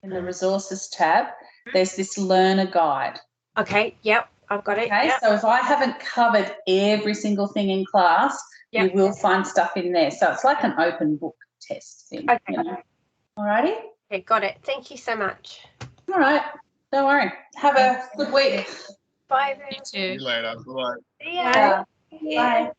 S1: in the resources tab, there's this learner guide.
S2: Okay, yep, I've got it.
S1: Okay,
S2: yep.
S1: so if I haven't covered every single thing in class, you will find stuff in there. So it's like an open book test thing.
S2: Okay.
S1: You know? Alrighty?
S2: Okay, got it. Thank you so much.
S1: All right. Don't worry. Have a good week.
S2: Bye.
S4: You too.
S5: See you later. Bye.
S2: See ya.
S1: Bye.